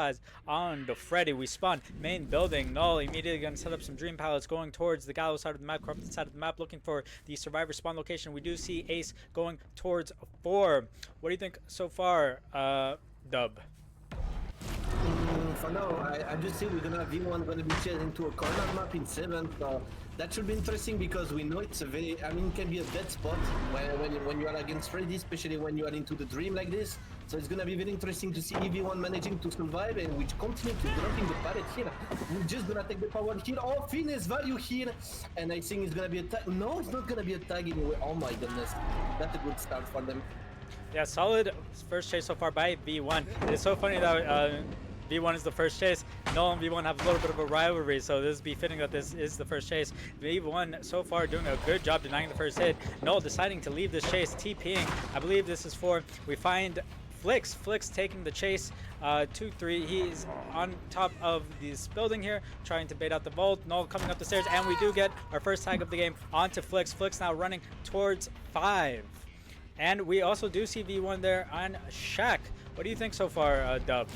eyes on the Freddy. We spawn main building. Null immediately gonna set up some dream pallets going towards the gallows side of the map, corrupted side of the map, looking for the survivor spawn location. We do see Ace going towards 4. What do you think so far, Dub? For now, I just see we're gonna have V1 gonna be chased into a corner map in 7th. So that should be interesting because we know it's a very, I mean, it can be a dead spot when you are against Freddy, especially when you are into the dream like this. So it's gonna be very interesting to see EV1 managing to survive and we continue to dropping the pallet here. We're just gonna take the power here. Oh, finesse value here, and I think it's gonna be a tag. No, it's not gonna be a tag anyway. Oh my goodness, that's a good start for them. Yeah, solid first chase so far by V1. It's so funny that V1 is the first chase. Null and V1 have a little bit of a rivalry, so this is befitting that this is the first chase. V1 so far doing a good job denying the first hit. Null deciding to leave this chase, TPing. I believe this is 4. We find Flix. Flix taking the chase, 2-3. He's on top of this building here, trying to bait out the vault. Null coming up the stairs, and we do get our first tag of the game onto Flix. Flix now running towards 5. And we also do see V1 there on Shack. What do you think so far, Dub?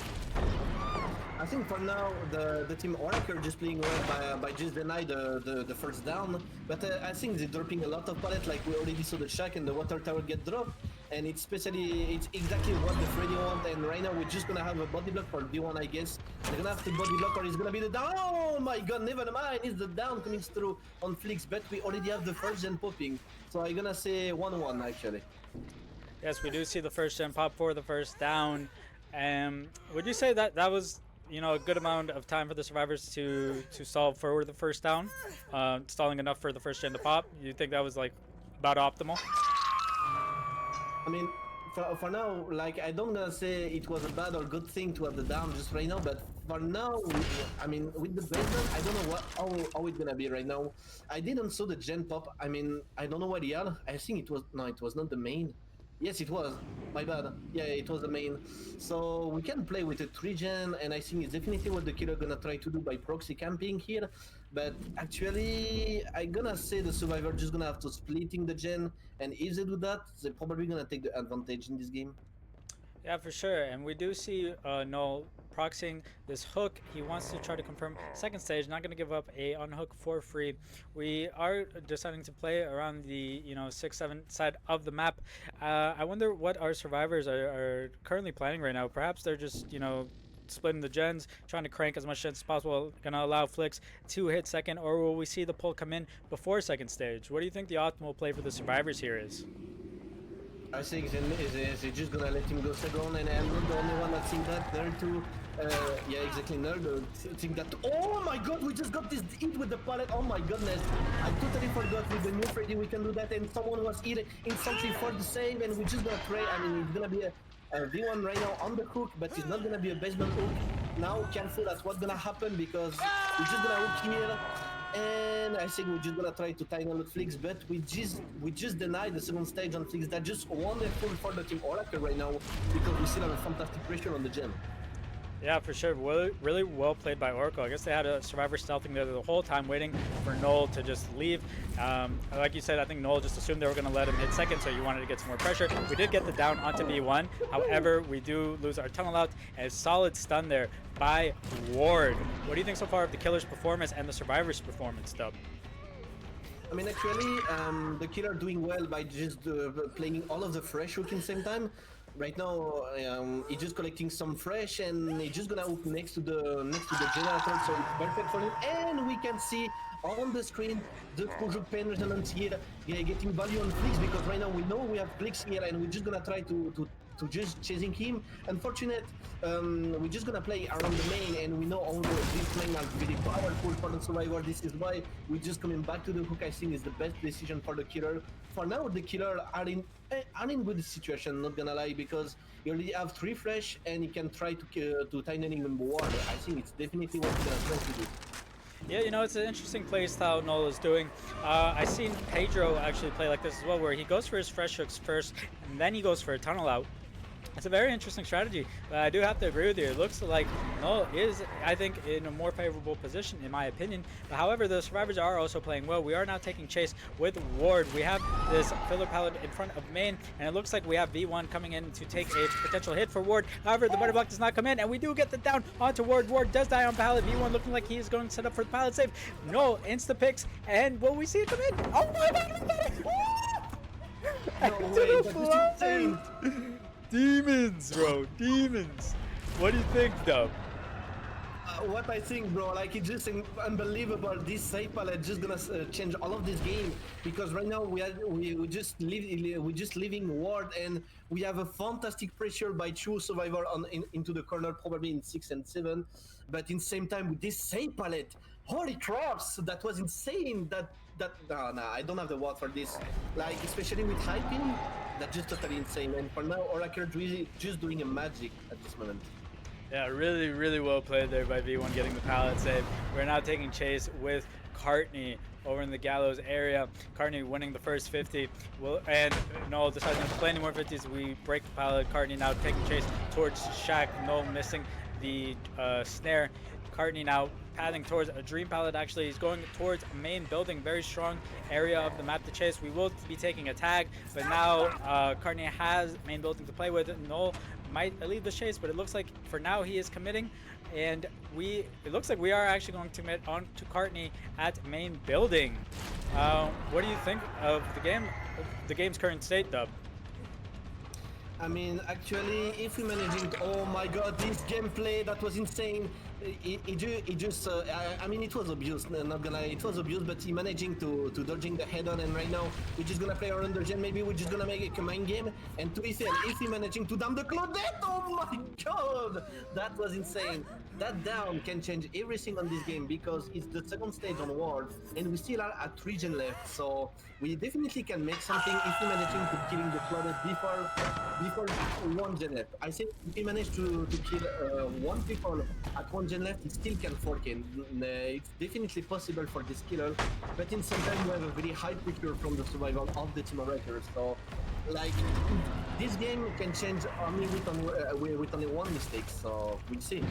I think for now the team Oracle just playing well by just deny the first down, but I think they're dropping a lot of pallet, like we already saw the Shack and the water tower get dropped, and it's exactly what the Freddy want, and right now we're just gonna have a body block for V1, I guess. They're gonna have to body block or it's gonna be the down. Oh my god, never mind, it's the down coming through on Flix, but we already have the first gen popping, so I'm gonna say 1-1 actually. Yes, we do see the first gen pop for the first down. Would you say that that was, you know, a good amount of time for the survivors to solve for the first down, stalling enough for the first gen to pop? You think that was like about optimal? I mean, for now, like, I don't gonna say it was a bad or good thing to have the down just right now, but for now, I mean, with the basement, I don't know how it's gonna be right now. I didn't saw the gen pop. I mean, I don't know what he had. I think it was, no, it was not the main. Yes, it was. My bad. Yeah, it was the main. So we can play with a 3-gen, and I think it's definitely what the killer gonna try to do by proxy camping here. But actually, I'm gonna say the survivor just gonna have to splitting the gen, and if they do that, they're probably gonna take the advantage in this game. Yeah, for sure. And we do see Null proxying this hook. He wants to try to confirm second stage, not going to give up a unhook for free. We are deciding to play around the 6-7 side of the map. I wonder what our survivors are currently planning right now. Perhaps they're just splitting the gens, trying to crank as much gens as possible, gonna allow Flix to hit second, or will we see the pull come in before second stage? What do you think the optimal play for the survivors here is? I think they're just gonna let him go second, and I'm not the only one that think that. There too, yeah, exactly. Nerd think that. Oh my god, we just got this hit with the pallet. Oh my goodness, I totally forgot with the new Freddy we can do that, and someone was hit instantly for the save, and we just gonna pray. I mean, it's gonna be a V1 right now on the hook, but it's not gonna be a basement hook. Now, careful, that's what's gonna happen because we're just gonna hook here. And I think we're just gonna try to tangle with Flix, but we just denied the second stage on Flix. That's just wonderful for the team Oracle right now because we still have a fantastic pressure on the gem. Yeah, for sure. Really well played by Oracle. I guess they had a survivor stealthing there the whole time, waiting for Null to just leave. Like you said, I think Null just assumed they were going to let him hit second, so you wanted to get some more pressure. We did get the down onto B1. However, we do lose our tunnel out, and a solid stun there by Ward. What do you think so far of the killer's performance and the survivor's performance, Dub? I mean, actually, the killer doing well by just playing all of the fresh hook in the same time. Right now, he's just collecting some fresh, and he's just gonna hook next to the generator, so it's perfect for him. And we can see on the screen the Project Pain Resonance here getting value on Flix because right now we know we have Flix here, and we're just gonna try to just chasing him. Unfortunate, we're just gonna play around the main, and we know all these main are really powerful for the survivor. This is why we're just coming back to the hook. I think is the best decision for the killer. For now, the killer are in good situation, not gonna lie, because you already have 3 fresh, and you can try to tighten him more. I think it's definitely what he's gonna try to do. Yeah, it's an interesting play style Null is doing. I've seen Pedro actually play like this as well, where he goes for his fresh hooks first, and then he goes for a tunnel out. It's a very interesting strategy, but I do have to agree with you. It looks like Null is, I think, in a more favorable position, in my opinion. But however, the survivors are also playing well. We are now taking chase with Ward. We have this filler pallet in front of main, and it looks like we have V1 coming in to take a potential hit for Ward. However, the butter block does not come in, and we do get the down onto Ward. Ward does die on pallet. V1 looking like he is going to set up for the pallet save. Null insta picks, and will we see it come in? Oh my god! No way, that was insane. Demons, bro, demons. What do you think, Dub? What I think, bro, like it's just unbelievable. This save palette just gonna change all of this game because right now we just leaving Ward and we have a fantastic pressure by two survivor into the corner, probably in 6 and 7. But in same time with this save palette, holy crops, that was insane. No, I don't have the word for this. Like especially with hyping, that's just totally insane. And for now, Oracle really just doing a magic at this moment. Yeah, really, really well played there by V1 getting the pallet save. We're now taking chase with Cartney over in the gallows area. Cartney winning the first 50. And Noel decides not to play any more 50s. We break the pallet. Cartney now taking chase towards Shaq. Noel missing the snare. Cartney now padding towards a dream pallet. Actually, he's going towards a main building, very strong area of the map to chase. We will be taking a tag, but now Cartney has main building to play with. Noel might lead the chase, but it looks like for now he is committing, and it looks like we are actually going to commit on to Cartney at main building. What do you think of the game's current state, Dub? I mean, actually, if we managing, oh my god, this gameplay, that was insane. I mean, it was abuse, not gonna lie, it was abuse, but he managing to dodging the head on, and right now, we're just gonna play around the gen, maybe we're just gonna make a mind game, and to be fair, if he managing to down the Claudette, oh my god, that was insane. That down can change everything on this game, because it's the second stage on World, and we still are at 3 gen left, so we definitely can make something if we managing to killing the Claudette before 1 gen left. I think if we manage to kill 1 people at 1 gen left, it still can 4K. It's definitely possible for this killer, but in some time we have a very high pressure from the survival of the team wreckers. So, like, this game can change only with only one mistake. So we'll see.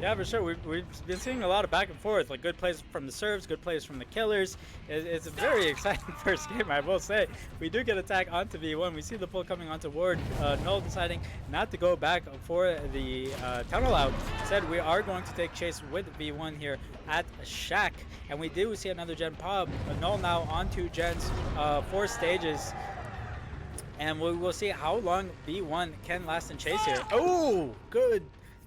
Yeah, for sure. We've been seeing a lot of back and forth, like good plays from the serves, good plays from the killers. It's a very exciting first game, I will say. We do get attack onto V1. We see the pull coming onto Ward. Null deciding not to go back for the tunnel out. Instead, we are going to take chase with V1 here at Shack. And we do see another gen pop. Null now on 2 gens, 4 stages. And we will see how long V1 can last in chase here. Oh, good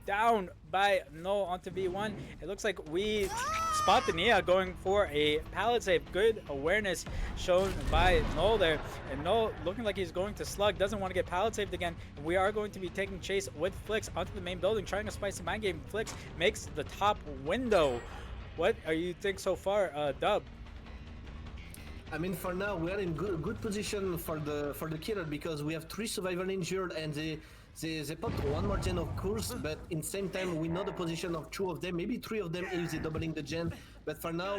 down by Null onto V1. It looks like we spot the Nia going for a pallet save. Good awareness shown by Null there. And Null looking like he's going to slug, doesn't want to get pallet saved again. And we are going to be taking chase with Flix onto the main building, trying to spice the mind game. Flix makes the top window. What are you think so far, Dub? I mean, for now we are in good position for the killer because we have 3 survivors injured and they popped 1 more gen of course, but in same time we know the position of 2 of them, maybe 3 of them if they doubling the gen. But for now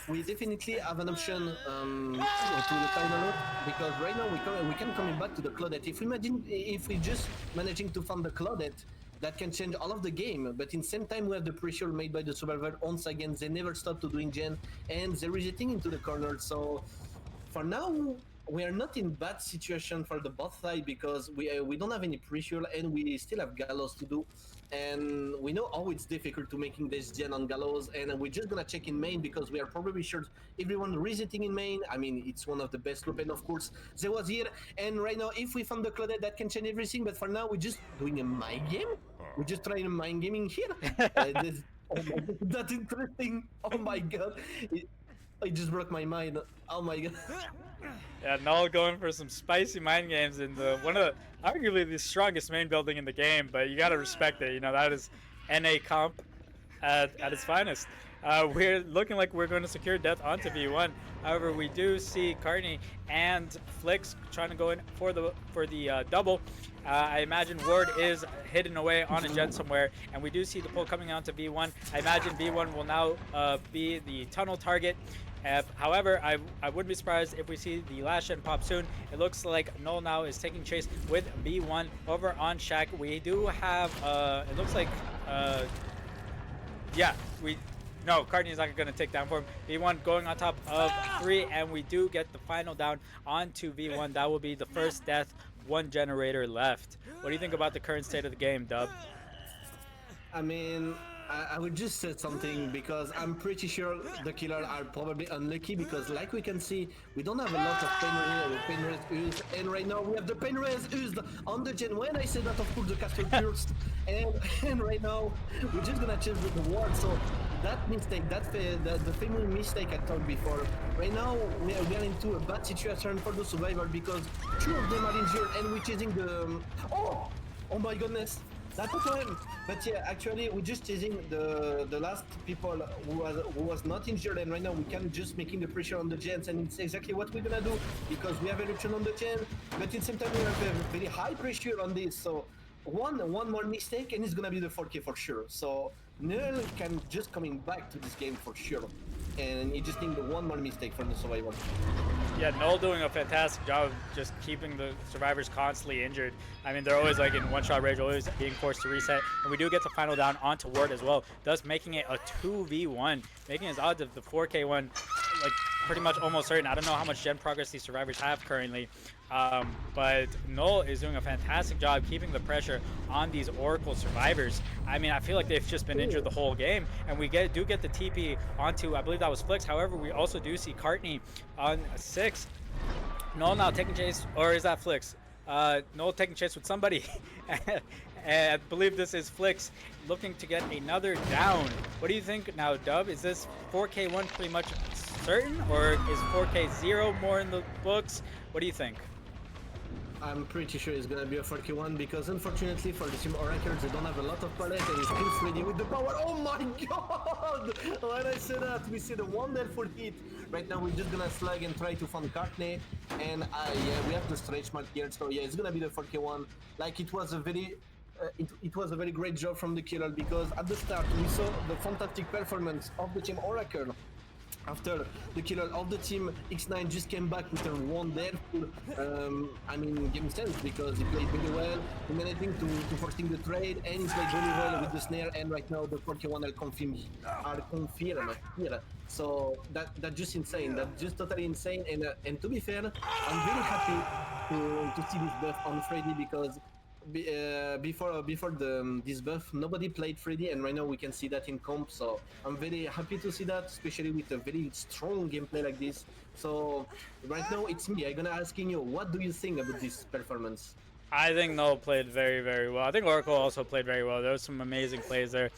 we definitely have an option to the final loop because right now we can coming back to the Claudette. If we just managing to find the Claudette, that can change all of the game, but in same time we have the pressure made by the survivor. Once again, they never stop to doing gen and they're resetting into the corner. So for now we are not in bad situation for the bot side because we don't have any pressure and we still have gallows to do, and we know how it's difficult to making this gen on gallows, and we're just gonna check in main because we are probably sure everyone resetting in main. I mean, it's one of the best loop, and of course they was here, and right now if we found the Claudette, that can change everything. But for now we're just doing a mind game. We're just trying mind gaming here. Oh my god, that's interesting. Oh my god, it just broke my mind. Oh my god. Yeah, Null going for some spicy mind games in one of arguably the strongest main building in the game, but you gotta respect it. You know, that is NA comp at its finest. We're looking like we're going to secure death onto V1. However, we do see Cartney and Flix trying to go in for the double. I imagine Ward is hidden away on a gen somewhere, and we do see the pull coming onto V1. I imagine V1 will now be the tunnel target. However, I wouldn't be surprised if we see the last gen pop soon. It looks like Null now is taking chase with B1 over on Shaq. We do have, it looks like, yeah, no, Cartney is not going to take down for him. V1 going on top of 3, and we do get the final down onto V1. That will be the first death, 1 generator left. What do you think about the current state of the game, Dub? I mean, I would just say something because I'm pretty sure the killers are probably unlucky because like we can see, we don't have a lot of pain raise used, and right now we have the pain raise used on the gen. When I say that, of course, the castle pierced, and right now we're just gonna change the ward. So that mistake, the famous mistake I talked before, right now we are into a bad situation for the survivor because 2 of them are injured and we're chasing the... Oh my goodness! That's the time. But yeah, actually, we're just chasing the last people who was not injured, and right now we can just making the pressure on the gens, and it's exactly what we're gonna do because we have eruption on the gen, but at the same time we have a very high pressure on this. So one more mistake, and it's gonna be the 4K for sure. So Null can just coming back to this game for sure, and you just need the one more mistake from the survivor. Yeah, Null doing a fantastic job of just keeping the survivors constantly injured. I mean, they're always like in one-shot rage, always being forced to reset. And we do get the final down onto Ward as well, thus making it a 2v1, making his odds of the 4K one like pretty much almost certain. I don't know how much gen progress these survivors have currently, but Null is doing a fantastic job keeping the pressure on these Oracle survivors. I mean, I feel like they've just been injured the whole game, and we do get the TP onto, I believe that was Flix. However, we also do see Cartney on 6. Null now taking chase, or is that Flix? Null taking chase with somebody. And I believe this is Flix looking to get another down. What do you think now, Dub? Is this 4K1 pretty much certain, or is 4K0 more in the books? What do you think? I'm pretty sure it's gonna be a 4K1 because unfortunately for the team Oracles they don't have a lot of palette and it's still Freddy with the power. Oh my god! When I say that, we see the wonderful hit. Right now we're just gonna slug and try to find Cartney, and yeah, we have the stretch mark here, so yeah, it's gonna be the 4K1. Like it was a very it was a very great job from the killer because at the start we saw the fantastic performance of the team Oracle. After the killer of the team, X9 just came back with a wonderful, I mean, game sense because he played very well, he managing to forcing the trade, and he played very well with the snare, and right now the 4K1 are confirmed here. So that's just insane, that's just totally insane, and to be fair, I'm very happy to see this buff on Freddy because before this buff nobody played Freddy, and right now we can see that in comp, so I'm very happy to see that, especially with a very strong gameplay like this. So right now it's me, I'm gonna asking you, what do you think about this performance? I think Null played very, very well. I think Oracle also played very well. There was some amazing plays there.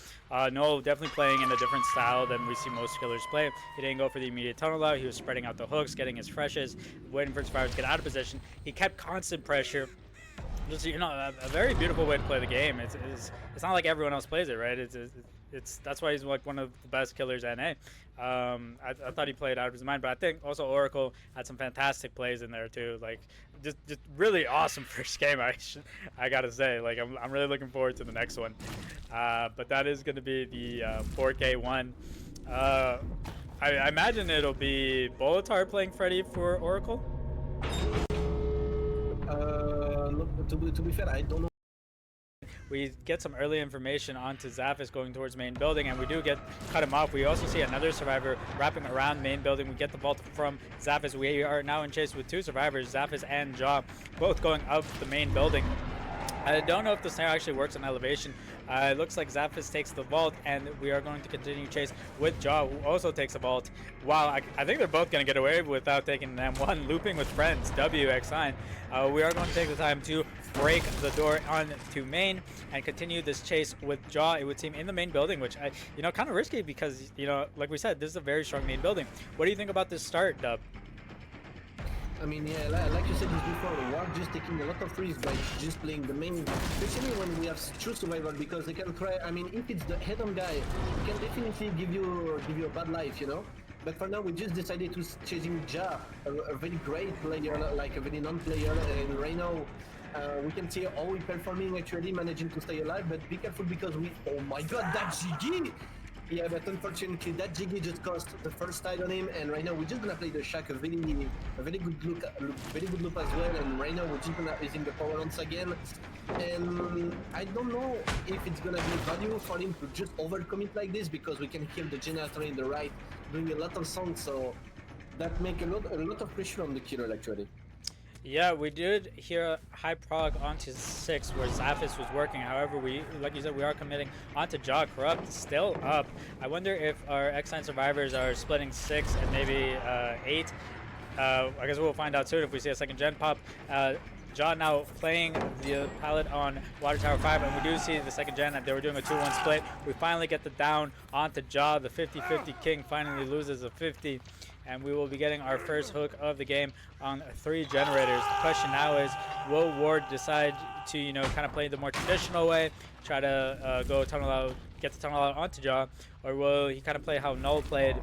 Null definitely playing in a different style than we see most killers play. He didn't go for the immediate tunnel out. He was spreading out the hooks, getting his freshes, waiting for his survivors to get out of position. He kept constant pressure. Just, you know, a very beautiful way to play the game. It's not like everyone else plays it, right? It's that's why he's like one of the best killers in NA. I thought he played out of his mind, but I think also Oracle had some fantastic plays in there too. Like just really awesome first game. I gotta say, like I'm really looking forward to the next one. But that is going to be the 4K one. I imagine it'll be Bolitar playing Freddy for Oracle. Look, to be fair, I don't know. We get some early information onto Zaphis going towards main building, and we do cut him off. We also see another survivor wrapping around main building. We get the vault from Zaphis. We are now in chase with 2 survivors, Zaphis and Jaw, both going up the main building. I don't know if the snare actually works on elevation. It looks like Zaphis takes the vault, and we are going to continue chase with Jaw, who also takes a vault. Wow, I think they're both going to get away without taking them. One, looping with friends, WX9. We are going to take the time to break the door onto main and continue this chase with Jaw, it would seem, in the main building, which, you know, kind of risky because, you know, like we said, this is a very strong main building. What do you think about this start, Dub? I mean, yeah, like you said this before, Ward just taking a lot of risks by just playing the main, especially when we have true survivor, because they can try. I mean, if it's the head-on guy, he can definitely give you a bad life, you know. But for now, we just decided to chasing Ja, a very great player, like a very non-player, and right now we can see how he's performing, actually managing to stay alive. But be careful because oh my god, that GG! Yeah, but unfortunately, that Jiggy just cost the first tide on him, and right now we're just gonna play the Shack a very good very good loop as well. And right now we're just gonna using the power once again, and I don't know if it's gonna be value for him to just overcommit like this because we can hear the generator in the right doing a lot of sound, so that make a lot of pressure on the killer actually. Yeah, we did hear high prog onto 6 where Zaphis was working. However, we, like you said, we are committing onto Jaw. Corrupt still up. I wonder if our X9 survivors are splitting 6 and maybe 8. I guess we'll find out soon if we see a second gen pop. Jaw now playing the pallet on Water Tower 5, and we do see the second gen that they were doing a 2-1 split. We finally get the down onto Jaw. The 50-50 King finally loses a 50. And we will be getting our first hook of the game on 3 generators. The question now is, will Ward decide to, you know, kind of play the more traditional way, try to go tunnel out, get the tunnel out onto Jaw, or will he kind of play how Null played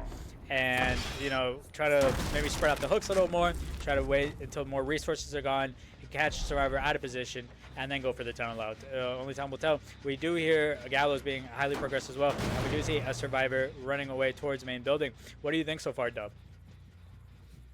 and, you know, try to maybe spread out the hooks a little more, try to wait until more resources are gone, catch Survivor out of position, and then go for the tunnel out. Only time will tell. We do hear Gallows being highly progressed as well, and we do see a Survivor running away towards main building. What do you think so far, Dub?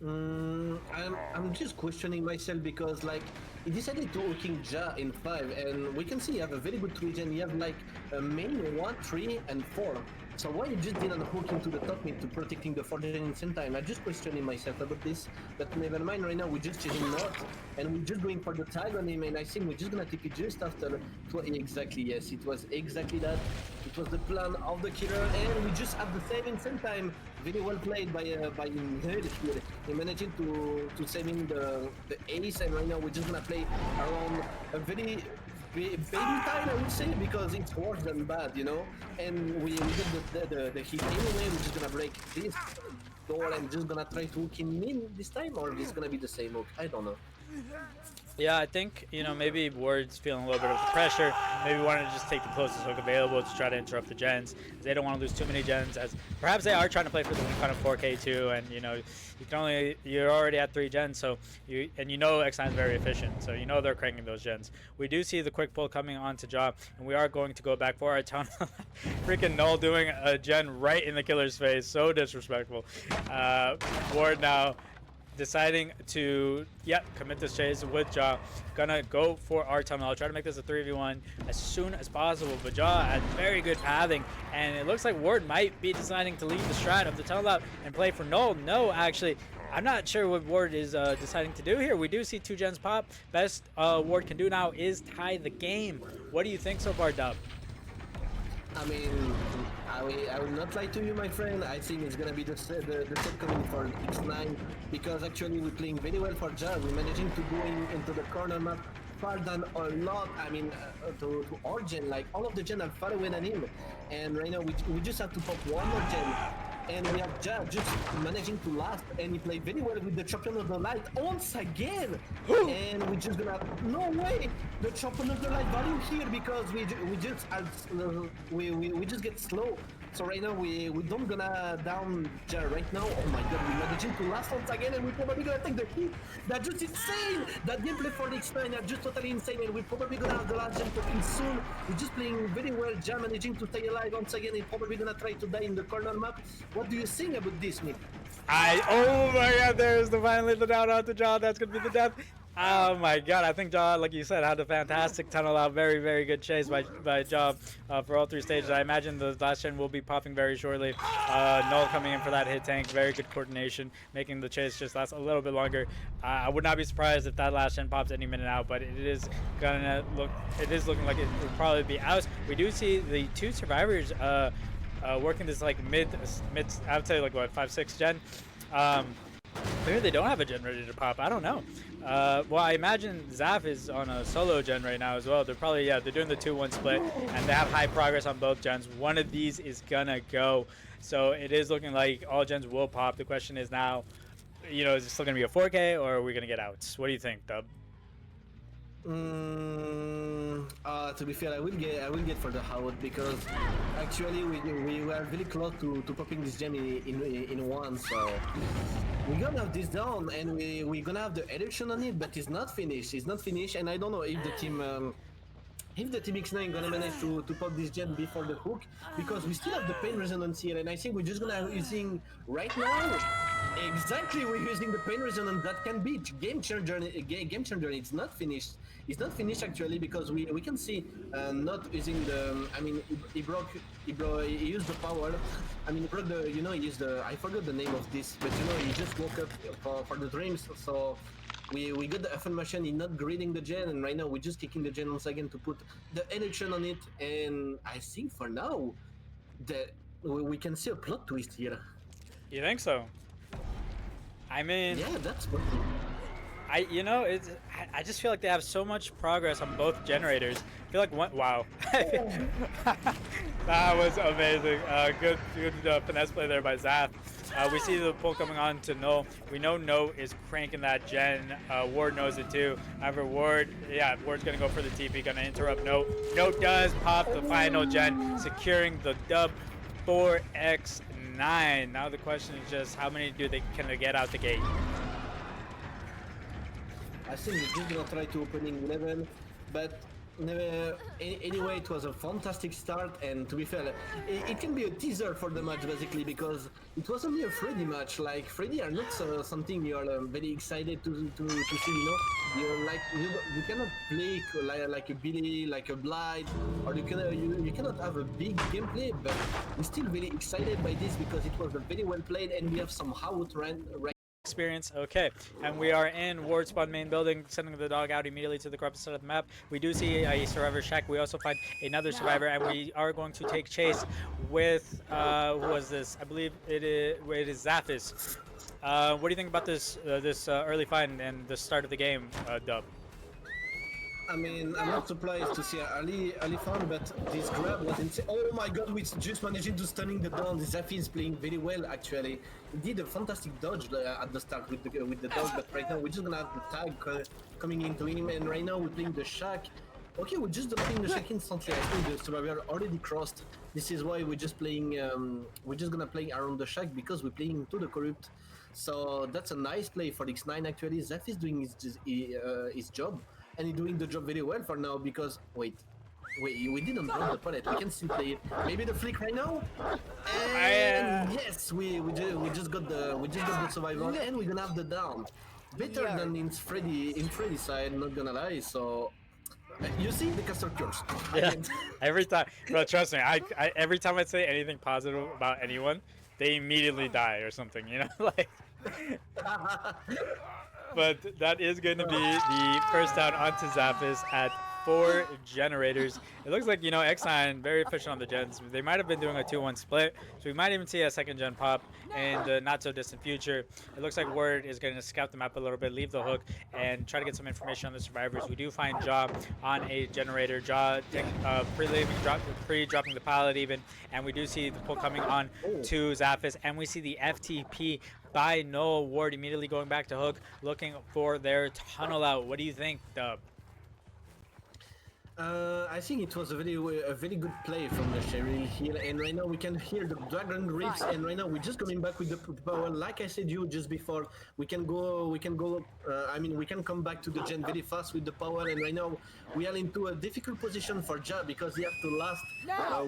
I'm just questioning myself because like he decided to hooking Ja in 5, and we can see you have a very good 3 gen. You have like a main 1, 3, and 4. So why you just didn't hook into the top mid to protecting the 4 gen in the same time? I'm just questioning myself about this. But never mind, right now we're just chasing North, and we're just going for the tag on him, and I think we're just gonna take it just after. Exactly, yes, it was exactly that. It was the plan of the killer, and we just have the save in same time. Very well played by him here. He managing to saving the ace, and right now we're just gonna play around a very baby time, I would say, because it's worse than bad, you know. And we get the hit anyway. We're just gonna break this door and just gonna try to hook him in this time, or it's gonna be the same hook. I don't know. Yeah, I think, you know, maybe Ward's feeling a little bit of the pressure. Maybe wanted to just take the closest hook available to try to interrupt the gens. They don't want to lose too many gens, as perhaps they are trying to play for the win kind of 4K too. And you know, you're already at 3 gens, so you know X9 is very efficient, so you know they're cranking those gens. We do see the quick pull coming onto Jaw, and we are going to go back for our tunnel. Freaking Null doing a gen right in the killer's face, so disrespectful. Ward now deciding to commit this chase with Jaw. Gonna go for our tunnel. I'll try to make this a 3v1 as soon as possible, but Jaw had very good pathing, and it looks like Ward might be deciding to leave the strat of the tunnel out and play for Null. No, actually, I'm not sure what Ward is deciding to do here. We do see 2 gens pop. Best Ward can do now is tie the game. What do you think so far, Dub? I mean, I will not lie to you, my friend. I think it's gonna be the set coming for X9, because actually we're playing very well for Ja. We're managing to go into the corner map far than a lot. I mean, to our gen, like all of the gen are far away than him, and right now we just have to pop one more gen. And we have Ja just managing to last, and he played very well with the champion of the light once again. And we just gonna no way the champion of the light value here, because we just get slow. So right now we don't gonna down Ja right now. Oh my god, we're managing to last once again, and we're probably gonna take the hit. That's just insane. That gameplay for the X9 are just totally insane, and we're probably gonna have the last gen popping soon. We're just playing very well. Ja managing to stay alive once again. He's probably gonna try to die in the corner map. What do you think about this, Mick? Oh my god, there's finally the down onto Jaw. That's gonna be the death. Oh my god, I think Jaw, like you said, had a fantastic tunnel out. Very, very good chase by Jaw for all 3 stages. I imagine the last gen will be popping very shortly. Null coming in for that hit tank. Very good coordination, making the chase just last a little bit longer. I would not be surprised if that last gen pops any minute now, but it is looking like it will probably be out. We do see the 2 survivors working this like mid, I would say like what, 5-6 gen. Maybe they don't have a gen ready to pop. I don't know. Well, I imagine Zaf is on a solo gen right now as well. They're probably, they're doing the 2-1 split, and they have high progress on both gens. One of these is gonna go. So it is looking like all gens will pop. The question is now, you know, is it still gonna be a 4K, or are we gonna get outs? What do you think, Dub? To be fair, I will get for the Howard, because actually we were very close to popping this gem in one, so we're gonna have this down, and we're gonna have the erection on it, but it's not finished. It's not finished, and I don't know if the team if the TMX9 gonna manage to pop this gen before the hook, because we still have the pain resonance here, and I think we're just gonna using right now. Exactly, we're using the pain resonance that can be game changer. Game changer. It's not finished. It's not finished actually because we can see not using the. I mean, he used the power. I mean, he broke the. You know, he used the. I forgot the name of this, but you know, he just woke up for the dreams. So we got the FN machine. He's not grading the gen, and right now we're just kicking the gen once again to put the election on it. And I think for now that we can see a plot twist here. You think so? I mean, Yeah, that's what. you know, I just feel like they have so much progress on both generators. I feel like wow, that was amazing. Good finesse play there by Zaf. We see the pull coming on to No. We know No is cranking that gen. Ward knows it too. However, Ward's gonna go for the TP, gonna interrupt No. No does pop the final gen, securing the dub 4x9. Now the question is just how many can they get out the gate? I think they're just gonna try to opening 11, but anyway, it was a fantastic start, and to be fair, it can be a teaser for the match basically because it was only a Freddy match. Like Freddy are not something you are very excited to see. You know, you're like you cannot play like a Billy, like a Blight, or you cannot have a big gameplay. But we're still very excited by this because it was very well played, and we have some out right. Experience. Okay, and we are in Ward spawn main building, sending the dog out immediately to the correct side of the map. We do see a survivor shack. We also find another survivor, and we are going to take chase with who was this? I believe it is Zaphis. What do you think about this early find and the start of the game, Dub? I mean, I'm not surprised to see Ali found, but this grab was insane. Oh my god, we just managing to stunning the down. Zafi is playing very well, actually. He did a fantastic dodge at the start with the dog, but right now we're just gonna have the tag coming into him, and right now we're playing the shack. Okay, we're just playing the shack instantly. I think the survivor already crossed. This is why we're just playing, we're just gonna play around the shack because we're playing to the corrupt. So that's a nice play for X9 actually. Zaf is doing his job. And he's doing the job very well for now because wait, we didn't drop the pallet. We can still play it. Maybe the flick right now. And yes, we just got the survival, and we're gonna have the down. Better than in Freddy's side, not gonna lie. So you see the caster cures. Yeah, every time, bro. Trust me, I every time I say anything positive about anyone, they immediately die or something. You know, like. But that is going to be the first down onto Zaphis at 4 generators. It looks like, you know, X9 very efficient on the gens. They might have been doing a 2-1 split, so we might even see a second gen pop in the not so distant future. It looks like Word is going to scout the map a little bit, leave the hook, and try to get some information on the survivors. We do find Jaw on a generator. Jaw pre-dropping the pallet even, and we do see the pull coming on to Zaphis, and we see the FTP by Noah. Ward immediately going back to hook, looking for their tunnel out. What do you think, Dub? I think it was a very good play from the Cheryl here, and right now we can hear the dragon rips, and right now we're just coming back with the power. Like I said you just before, we can go. I mean, we can come back to the gen very fast with the power, and right now we are into a difficult position for Ja because he have to last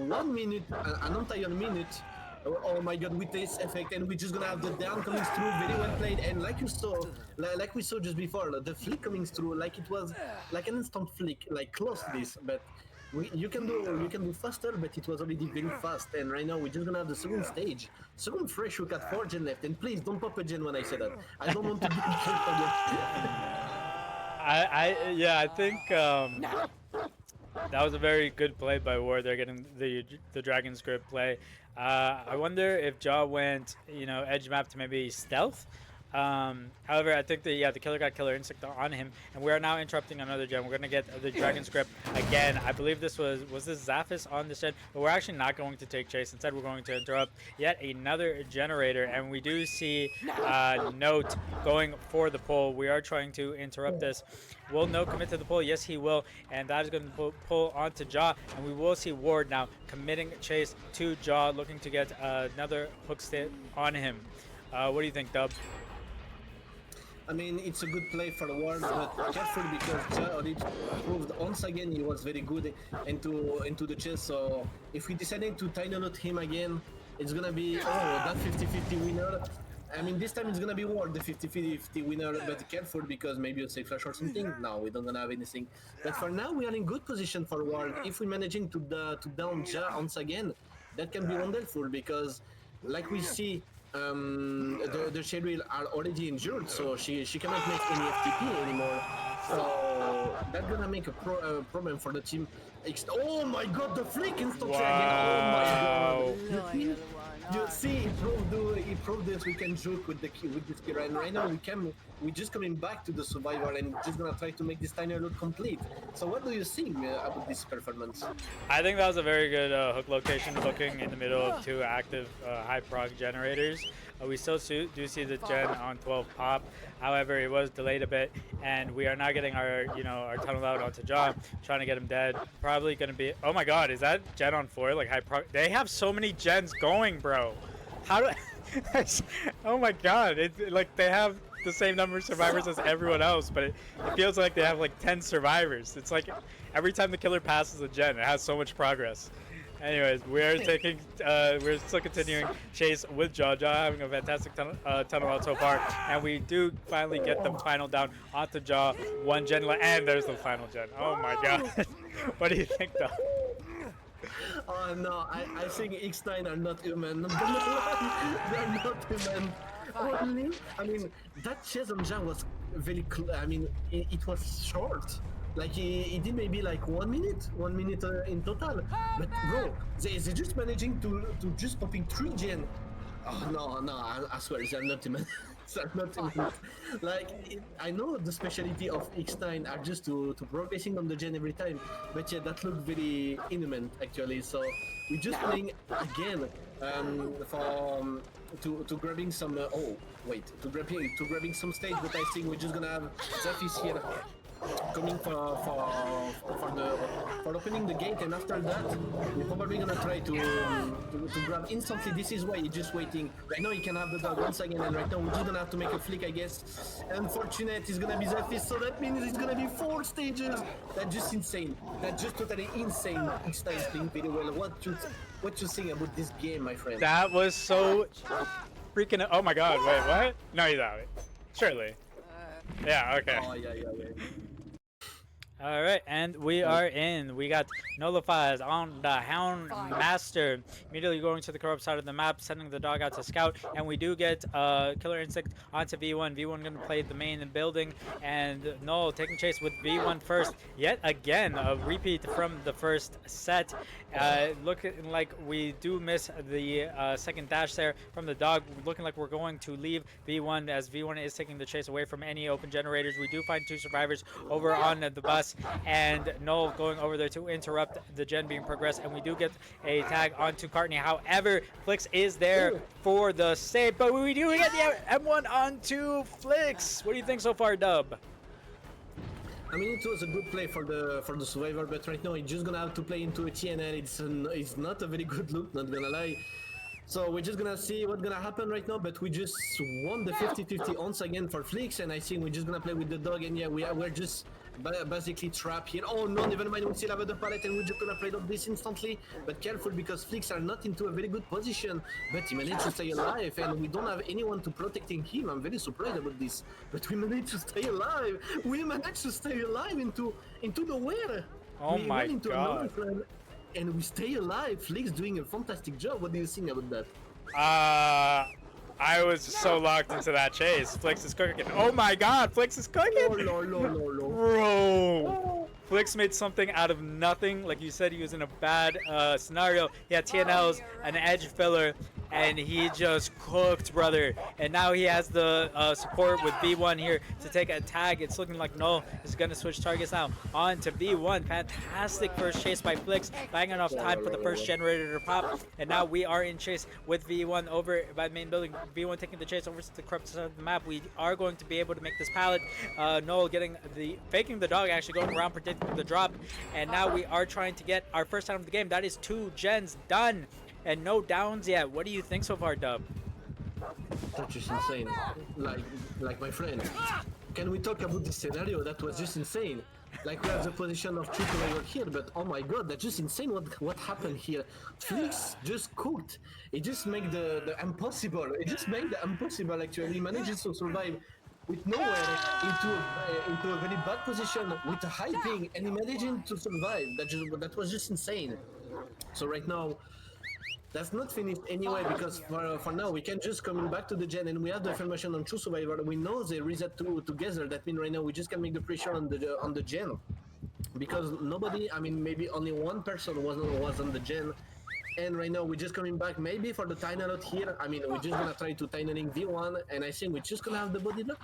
1 minute, an entire minute. Oh my god, with this effect, and we're just gonna have the down coming through, very well played, and like you saw, like we saw just before, the flick coming through, like it was like an instant flick, like close this, but you can do faster, but it was already very fast, and right now we're just gonna have the second stage, second fresh hook at 4 gen left, and please don't pop a gen when I say that. I don't want to be I think that was a very good play by Ward. They're getting the Dragon script play. I wonder if Jaw went, you know, edge map to maybe stealth. However, I think the killer got killer instinct on him, and we are now interrupting another gen. We're gonna get the Dragon script again. I believe this was this Zaphis on this gen, but we're actually not going to take chase. Instead, we're going to interrupt yet another generator, and we do see Note going for the pull. We are trying to interrupt this. Will Note commit to the pull? Yes, he will, and that is going to pull onto Jaw, and we will see Ward now committing chase to Jaw, looking to get another hook stay on him. What do you think, Dub? I mean, it's a good play for the world, but careful because Ja already proved once again he was very good into the chess. So if we decided to tiny loot him again, it's gonna be that 50-50 winner. I mean, this time it's gonna be worth the 50-50 winner, but careful because maybe a safe flash or something. No, we don't gonna have anything. But for now, we are in good position for world. If we managing to down Ja once again, that can be wonderful because, like we see, the Cheryl are already injured, so she cannot make any FTP anymore. So that's gonna make a problem for the team. Oh my god, the flick instantly again! Oh my god! You see, he proved this. We can joke with this killer, and right now we just coming back to the survivor and just gonna try to make this tiny loot complete. So what do you think about this performance? I think that was a very good hook location, hooking in the middle of two active high proc generators. We still do see the gen on 12 pop. However, it was delayed a bit, and we are not getting our our tunnel out onto John, trying to get him dead. Probably gonna be. Oh my God, is that gen on 4? Like high proc? They have so many gens going, bro. How do? Oh my God, like they have the same number of survivors as everyone else, but it feels like they have like 10 survivors. It's like every time the killer passes a gen, it has so much progress. Anyways, we're still continuing chase with Jaw having a fantastic tunnel out so far, and we do finally get the final down onto Jaw. One gen, and there's the final gen. Oh my God. What do you think, though? Oh no, I think X9 are not human. They're not human. Only, I mean, that chase on Jaw was very, I mean, it was short. Like he did maybe like 1 minute in total. But bro, they just managing to just popping 3 gen. Oh no, I swear they're not human. They're not human. Like I know the specialty of X9 are just to progressing on the gen every time, but yeah, that looked very inhuman actually. So we're just playing again to grabbing some. To grabbing some stage, but I think we're just gonna have Zephy's here coming for opening the gate, and after that we're probably gonna try to grab instantly. This is why he's just waiting. Right now he can have the dog once again, and right now we're just gonna have to make a flick, I guess. Unfortunate, he's gonna be Zephyr, so that means it's gonna be 4 stages. That's just insane. That's just totally insane. X9 is playing very well. What you think about this game, my friend? That was so freaking. Oh my God! Wait, what? No, he's out. Surely. Yeah. Okay. Oh yeah. All right, and we are in. We got nullifies on the Houndmaster. Immediately going to the corrupt side of the map, sending the dog out to scout, and we do get Killer Instinct onto V1. V1 going to play the main building, and Null taking chase with V1 first. Yet again, a repeat from the first set. Looking like we do miss the second dash there from the dog. Looking like we're going to leave V1 as V1 is taking the chase away from any open generators. We do find 2 survivors over on the bus, and Null going over there to interrupt the gen being progressed, and we do get a tag onto Cartney. However, Flix is there for the save, but we do get the M1 onto Flix. What do you think so far, Dub? I mean, it was a good play for the survivor, but right now he's just gonna have to play into a TNL. It's not a very good look, not gonna lie. So we're just gonna see what's gonna happen right now, but we just won the 50-50 once again for Flix, and I think we're just gonna play with the dog, and yeah, we're just basically trapped here. Oh no, never mind, we still have the pallet, and we're just gonna play this instantly, but careful because Flix are not into a very good position, but he managed to stay alive, and we don't have anyone to protecting him. I'm very surprised about this, but we managed to stay alive. We managed to stay alive into nowhere. Oh my God. And we stay alive. Flix doing a fantastic job. What do you think about that? I was so locked into that chase. Flix is cooking. Oh my God, Flix is cooking! Bro! Flix made something out of nothing. Like you said, he was in a bad scenario. He had TNLs, an edge filler, and he just cooked, brother. And now he has the support with V1 here to take a tag. It's looking like Null is going to switch targets now on to V1. Fantastic first chase by Flix, buying enough time for the first generator to pop. And now we are in chase with V1 over by the main building. V1 taking the chase over to the corrupt side of the map. We are going to be able to make this pallet. Null faking the dog, actually going around predicting the drop. And now we are trying to get our first time of the game. That is 2 gens done. And no downs yet. What do you think so far, Dub? That's just insane. Like my friend. Can we talk about this scenario? That was just insane. Like we have the position of true survivor here, but oh my god, that's just insane what happened here. Felix just cooked. It just made the impossible. It just made the impossible actually. He manages to survive with nowhere into a very bad position with a high ping, and he managed to survive. That was just insane. So right now, that's not finished anyway, because for now we can just coming back to the gen, and we have the information on True Survivor. We know they reset together. That means right now we just can make the pressure on the gen, because nobody, I mean maybe only one person was on the gen, and right now we're just coming back maybe for the tiny lot here. I mean we're just gonna try to tinying V1, and I think we're just gonna have the body block.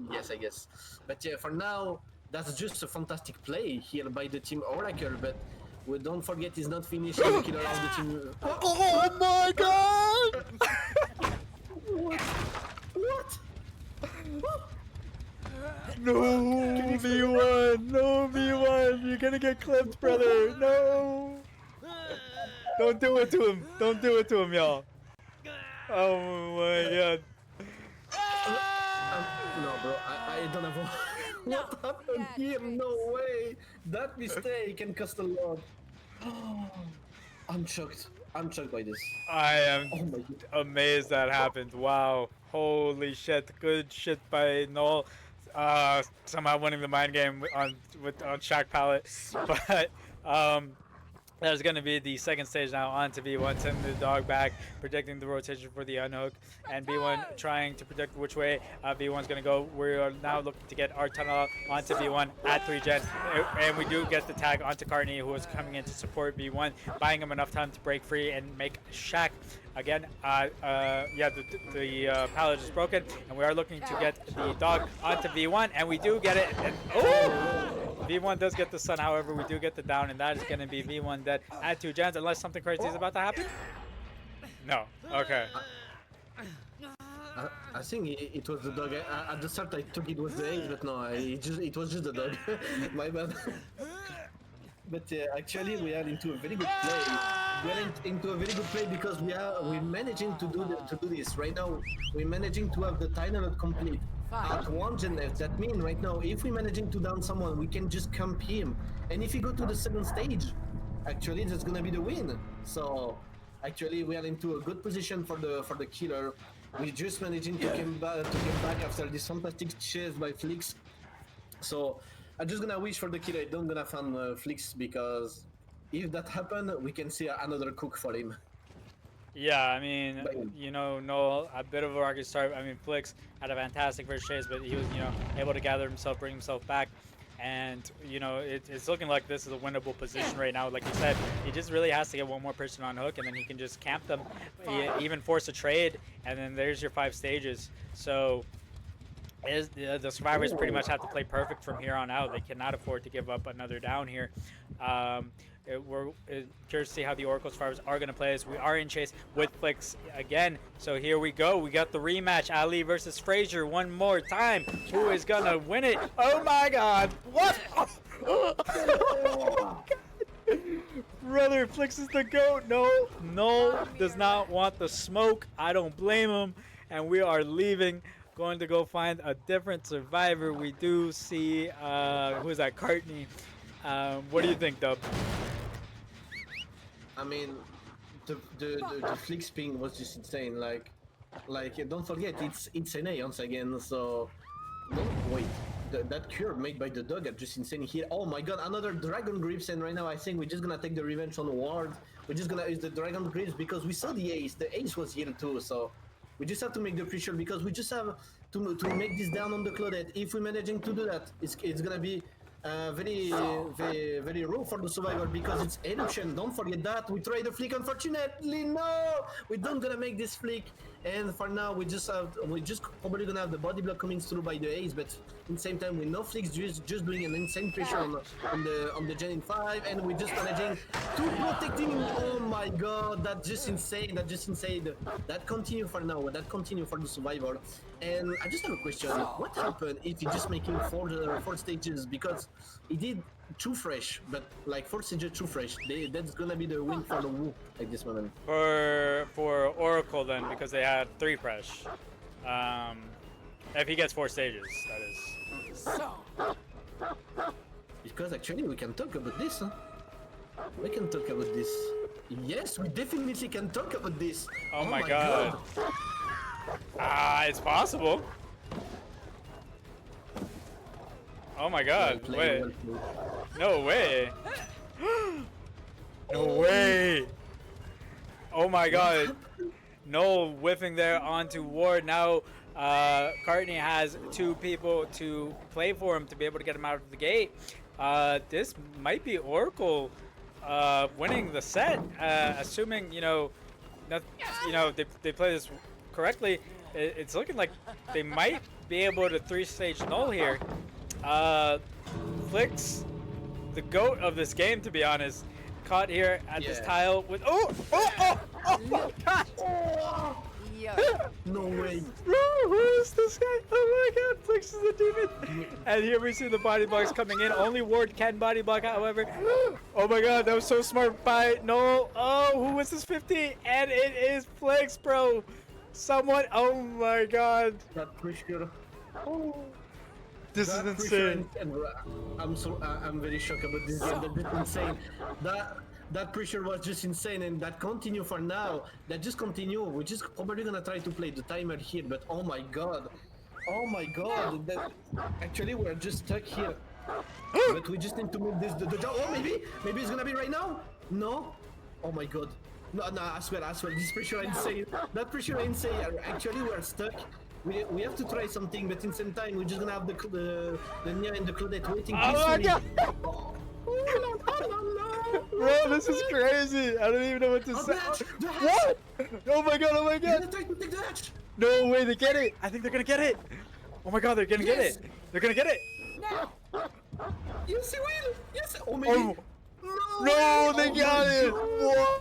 Yes, I guess. But yeah, for now that's just a fantastic play here by the team Oracle, but. We don't forget he's not finished the killer of the team. Oh my god! What? No V1! No V1! You're gonna get clipped, brother! No! Don't do it to him! Don't do it to him, y'all! Oh my god! No, bro, I don't have. What happened here? No way! That mistake can cost a lot. I'm shocked. I'm shocked by this. I am Oh my god. amazed that happened. Wow. Holy shit. Good shit by Noel. Somehow winning the mind game on Shack Palette. But there's going to be the second stage now on to V1, sending the dog back, predicting the rotation for the unhook, and V1 trying to predict which way V1's going to go. We are now looking to get our tunnel onto V1 at 3 gen, and we do get the tag onto Carney, who is coming in to support V1, buying him enough time to break free and make Shack. Again, yeah, the pallet is broken, and we are looking to get the dog onto V1, and we do get it. And, oh! V1 does get the stun, however, we do get the down, and that is going to be V1 dead at 2 gens, unless something crazy is about to happen. No. Okay. I think it was the dog. At the start I took it was the ace, but no, it was just the dog. My bad. But actually we are into a very good play. We are into a very good play because we're managing to do this right now. We're managing to have the tiny lot complete at 1 gen left. That means right now if we're managing to down someone, we can just camp him. And if we go to the second stage, actually that's gonna be the win. So actually we are into a good position for the killer. We're just managing to come back after this fantastic chase by Flix. So I'm just gonna wish for the killer I don't gonna find Flix, because if that happen, we can see another cook for him. Yeah, I mean, you know, Noel, a bit of a rocky start. I mean, Flix had a fantastic first chase, but he was, you know, able to gather himself, bring himself back. And, you know, it's looking like this is a winnable position right now. Like you said, he just really has to get one more person on hook, and then he can just camp them, even force a trade, and then there's your 5 stages. So the survivors pretty much have to play perfect from here on out. They cannot afford to give up another down here. We're curious to see how the Oracle survivors are going to play this. We are in chase with Flix again. So here we go. We got the rematch. Ali versus Frazier one more time. Who is going to win it? Oh my god. What? Oh god. Brother, Flix is the GOAT. No, does not want the smoke. I don't blame him. And we are leaving. Going to go find a different survivor. We do see, who is that? Courtney. What do you think, Dub? I mean, the Flix ping was just insane. Like don't forget it's NA once again. So don't wait. That cure made by the dog are just insane here. Oh my god, another dragon grips, and right now I think we're just gonna take the revenge on Ward. We're just gonna use the dragon grips because we saw the ace. The ace was here too, so we just have to make the pressure because we just have to make this down on the Claudette. If we're managing to do that, it's gonna be very raw for the survivor because it's eruption. Don't forget that. We try the flick, unfortunately no, we don't gonna make this flick, and for now we just probably gonna have the body block coming through by the ace, but in the same time we know Flix just doing an insane pressure on the gen in 5, and we're just managing to protect him. Oh my god, that's just insane. That continue for now. That continue for the survivor. And I just have a question. What happened if he just making four stages? Because he did too fresh, but like 4 stages too fresh. That's gonna be the win for the Wu at this moment. For Oracle then, because they had 3 fresh. If he gets 4 stages, that is. Because actually we can talk about this. Huh? We can talk about this. Yes, we definitely can talk about this. Oh my god. It's possible. Oh my god, wait. No way. No way. Oh my god. No whiffing there onto Ward. Now Courtney has 2 people to play for him to be able to get him out of the gate. This might be Oracle winning the set, assuming they play this correctly. It's looking like they might be able to 3-stage null here. Flicks, the GOAT of this game, to be honest, caught here at this tile with oh my god! No way. Bro, who is this guy? Oh my god, Flicks is a demon. And here we see the body blocks coming in. Only Ward can body block, however. Oh my god, that was so smart by Noel. Oh, who was this 50? And it is Flicks, bro. Someone, oh my god. That pressure. This is insane. I'm very shocked about this game. That's insane. That pressure was just insane, and that continue for now. That just continue. We're just probably gonna try to play the timer here, but oh my god. That actually we're just stuck here. But we just need to move the job. Oh, maybe it's gonna be right now. No. Oh my god. No, I swear. This pressure is insane. That pressure is insane. Actually, we're stuck. We have to try something, but in the same time, we're just gonna have the Nia and the Claudette waiting. Oh my god! Bro, this is crazy. I don't even know what to say. What? Oh my god! Oh my god! No way, they get it. I think they're gonna get it. Oh my god, they're gonna get it. They're gonna get it. Yes, he will. Yes. Oh my. No, they got it. Whoa.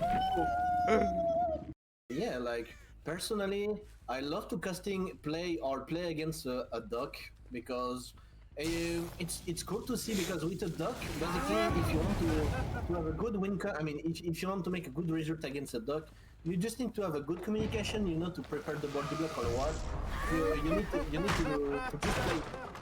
Yeah, like personally, I love to play against a duck because it's cool to see, because with a duck, basically, if you want to have a good win, if you want to make a good result against a duck, you just need to have a good communication, to prepare the body block or what. You need to just play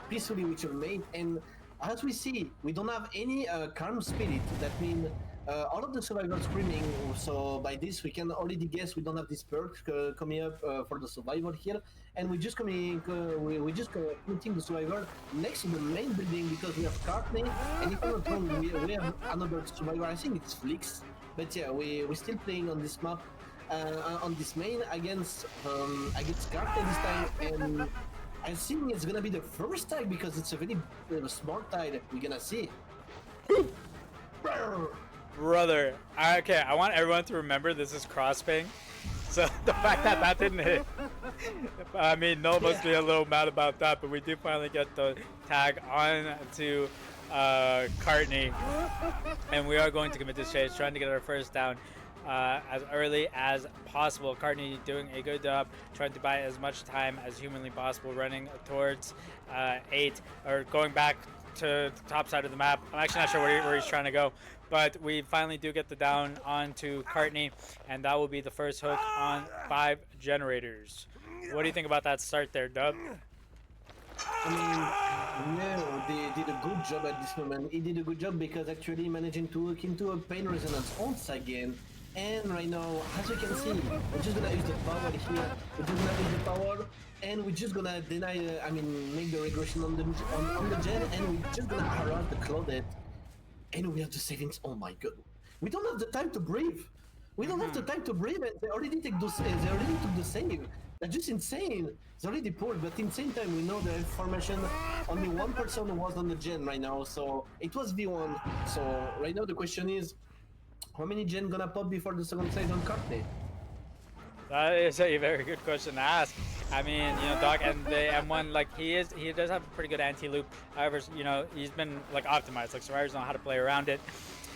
peacefully with your mate, and as we see, we don't have any calm spirit. That means all of the survivors screaming, so by this we can already guess we don't have this perk coming up for the survivor here, and we just putting the survivor next to the main building because we have Courtney, and if I'm not wrong, we have another survivor. I think it's Flix, but yeah, we're still playing on this map, on this main against Courtney this time, and I think it's gonna be the first tide because it's a very smart tide we're gonna see. Brother, okay, I want everyone to remember this is cross-ping. So the fact that didn't hit, I mean, no must be a little mad about that, but we do finally get the tag on to Courtney, and we are going to commit this chase, trying to get our first down as early as possible. Courtney doing a good job, trying to buy as much time as humanly possible, running towards 8, or going back to the top side of the map. I'm actually not sure where he's trying to go, but we finally do get the down onto Courtney, and that will be the first hook on 5 generators. What do you think about that start there, Dub? I mean, no, they did a good job at this moment. He did a good job because actually managing to hook into a pain resonance once again. And right now, as you can see, we're just gonna use the power here. We're just gonna use the power, and we're just gonna make the regression on the gen, and we're just gonna harass the Claudette. And we have the savings. Oh my god, we don't have the time to breathe. We don't have the time to breathe, and they already took the save. That's just insane. It's already poor, but in the same time, we know the information. Only one person was on the gen right now, so it was V1. So right now the question is, how many gen gonna pop before the second stage on Courtney? That is a very good question to ask. I mean, Doc, and the M1, like he does have a pretty good anti-loop. However, he's been like optimized. Like survivors know how to play around it.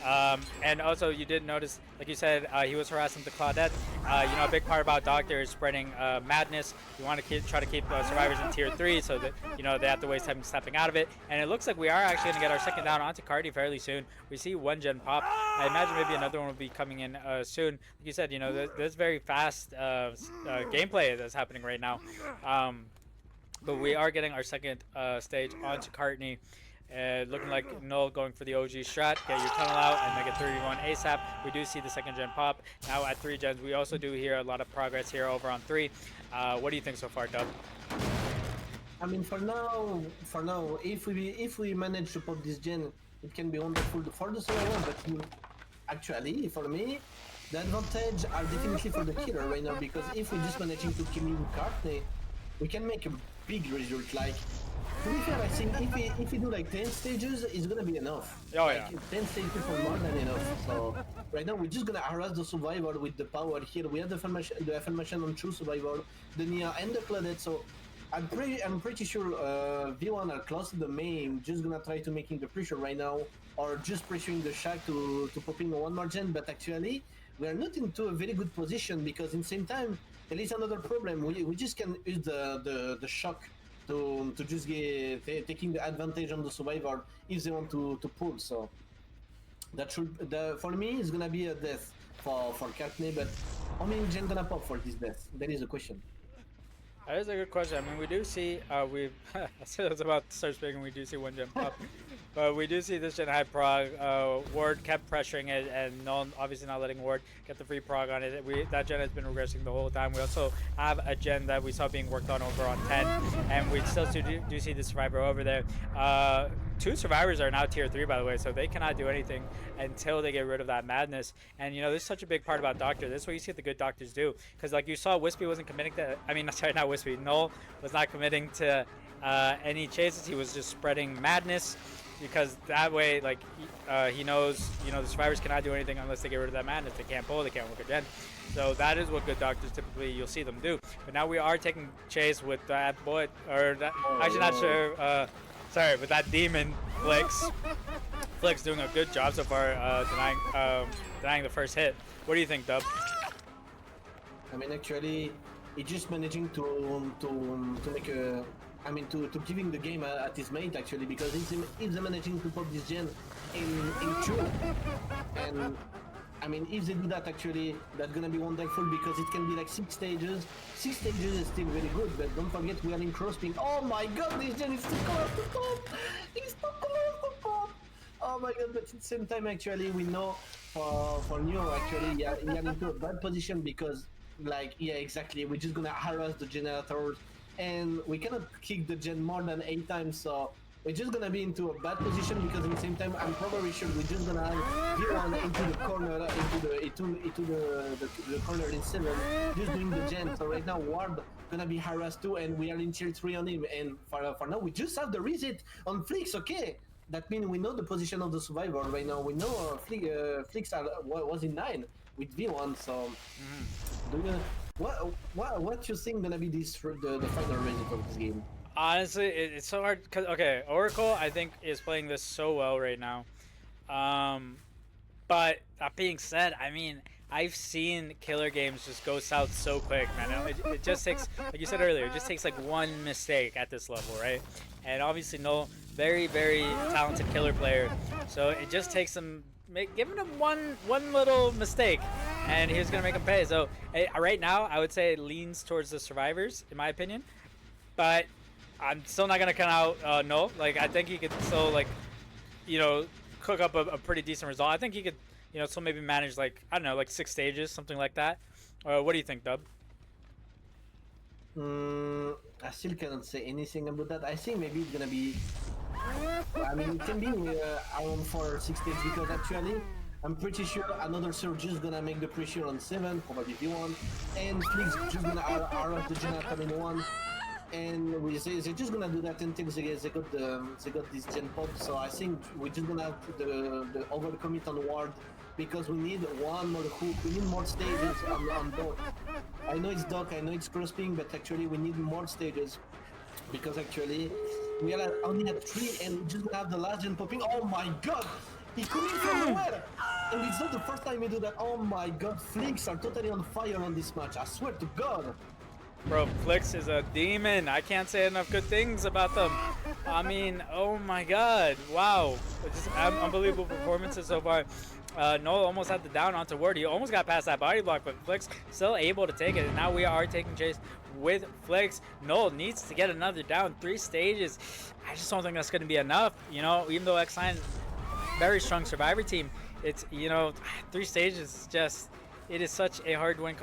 And also, you did notice, like you said, he was harassing the Claudette. A big part about Doctor is spreading madness. You want to try to keep survivors in tier 3 so that, they have to waste time stepping out of it. And it looks like we are actually going to get our second down onto Cardi fairly soon. We see one gen pop. I imagine maybe another one will be coming in soon. Like you said, there's very fast gameplay that's happening right now. But we are getting our second stage onto Cartney. Looking like Null going for the OG strat, get your tunnel out and make it 31 ASAP. We do see the second gen pop. Now at 3 gens, we also do hear a lot of progress here over on 3. What do you think so far, Dub? I mean, for now, if we manage to pop this gen, it can be wonderful for the survivor. But actually, for me, the advantage are definitely for the killer right now, because if we're just managing to kill you Cartney, we can make a big result. Like, to be fair, I think if we do like 10 stages, it's gonna be enough. Oh like, yeah. 10 stages for more than enough. So right now we're just gonna harass the survivor with the power here. We have the affirmation on true survivor, the Nia and the Claudette. So I'm pretty sure V1 are close to the main, just gonna try to making the pressure right now, or just pressuring the Shack to popping one more gen. But actually, we are not into a very good position, because in the same time there is another problem. We just can use the shock to just get taking the advantage on the survivor if they want to pull. So that should for me it's gonna be a death for Cartney. But how many gen gonna pop for this death? That is a question. That is a good question. I mean, we do see I was about to start speaking. We do see one gen pop, but we do see this gen high prog. Ward kept pressuring it, and obviously not letting Ward get the free prog on it. That gen has been regressing the whole time. We also have a gen that we saw being worked on over on 10, and we still do see the survivor over there. 2 survivors are now tier 3, by the way, so they cannot do anything until they get rid of that madness. And this is such a big part about Doctor. This is what you see the good doctors do, because like you saw, Wispy wasn't committing to. I mean, sorry, not Wispy. Null was not committing to any chases. He was just spreading madness, because that way, like he knows, the survivors cannot do anything unless they get rid of that madness. They can't pull. They can't work again. So that is what good doctors typically you'll see them do. But now we are taking chase with that boy, or that, actually not sure. Sorry, but that demon Flicks doing a good job so far, denying the first hit. What do you think, Dub? I mean, actually, he's just managing to make a. I mean, to giving the game at his mate, actually, because if they're managing to pop this gen in 2, and I mean, if they do that, actually, that's gonna be wonderful, because it can be like 6 stages. 6 stages is still very good, but don't forget we are in cross-ping. Oh my god, this gen is too close to come! It's too close to come! Oh my god, but at the same time, actually, we know for Neo, actually, he are into a bad position, because, like, yeah, exactly, we're just gonna harass the generators, and we cannot kick the gen more than 8 times, so we're just gonna be into a bad position, because at the same time I'm probably sure we're just gonna have V1 into the corner, into the corner in 7, just doing the gen. So right now Ward gonna be harassed too, and we are in tier 3 on him, and for now we just have the reset on Flicks. Okay, that means we know the position of the survivor right now. We know Flicks was in 9 with V1, so what you think gonna be the final result of this game? Honestly, it's so hard, because, okay, Oracle, I think, is playing this so well right now. But that being said, I mean, I've seen killer games just go south so quick, man. It just takes, like you said earlier, it just takes like one mistake at this level, right? And obviously, no, very, very talented killer player. So it just takes some, giving him one little mistake, and he's going to make him pay. So right now, I would say it leans towards the survivors, in my opinion. But I'm still not gonna count out Null. Like, I think he could still, like, cook up a pretty decent result. I think he could, still maybe manage, like, I don't know, like 6 stages, something like that. What do you think, Dub? I still cannot say anything about that. I think maybe it's gonna be. I mean, it can be around 4 or 6 stages, because actually, I'm pretty sure another surge is gonna make the pressure on 7, probably V1, and Flicks just gonna harass the generator in 1. And they're just gonna do that until they got this gen pop. So I think we're just gonna have the overcommit on Ward, because we need one more hook. We need more stages on Doc. I know it's Doc, I know it's cross-ping, but actually we need more stages, because actually we are only at 3, and we're just gonna have the last gen popping. Oh my god! He coming from nowhere! And it's not the first time he do that. Oh my god, Flicks are totally on fire on this match. I swear to god. Bro, Flix is a demon. I can't say enough good things about them. I mean, oh my god. Wow. Just unbelievable performances so far. Noel almost had the down onto Ward. He almost got past that body block, but Flix still able to take it. And now we are taking chase with Flix. Noel needs to get another down. 3 stages. I just don't think that's going to be enough. You know, even though X9, very strong survivor team, it's, you know, 3 stages is just, it is such a hard win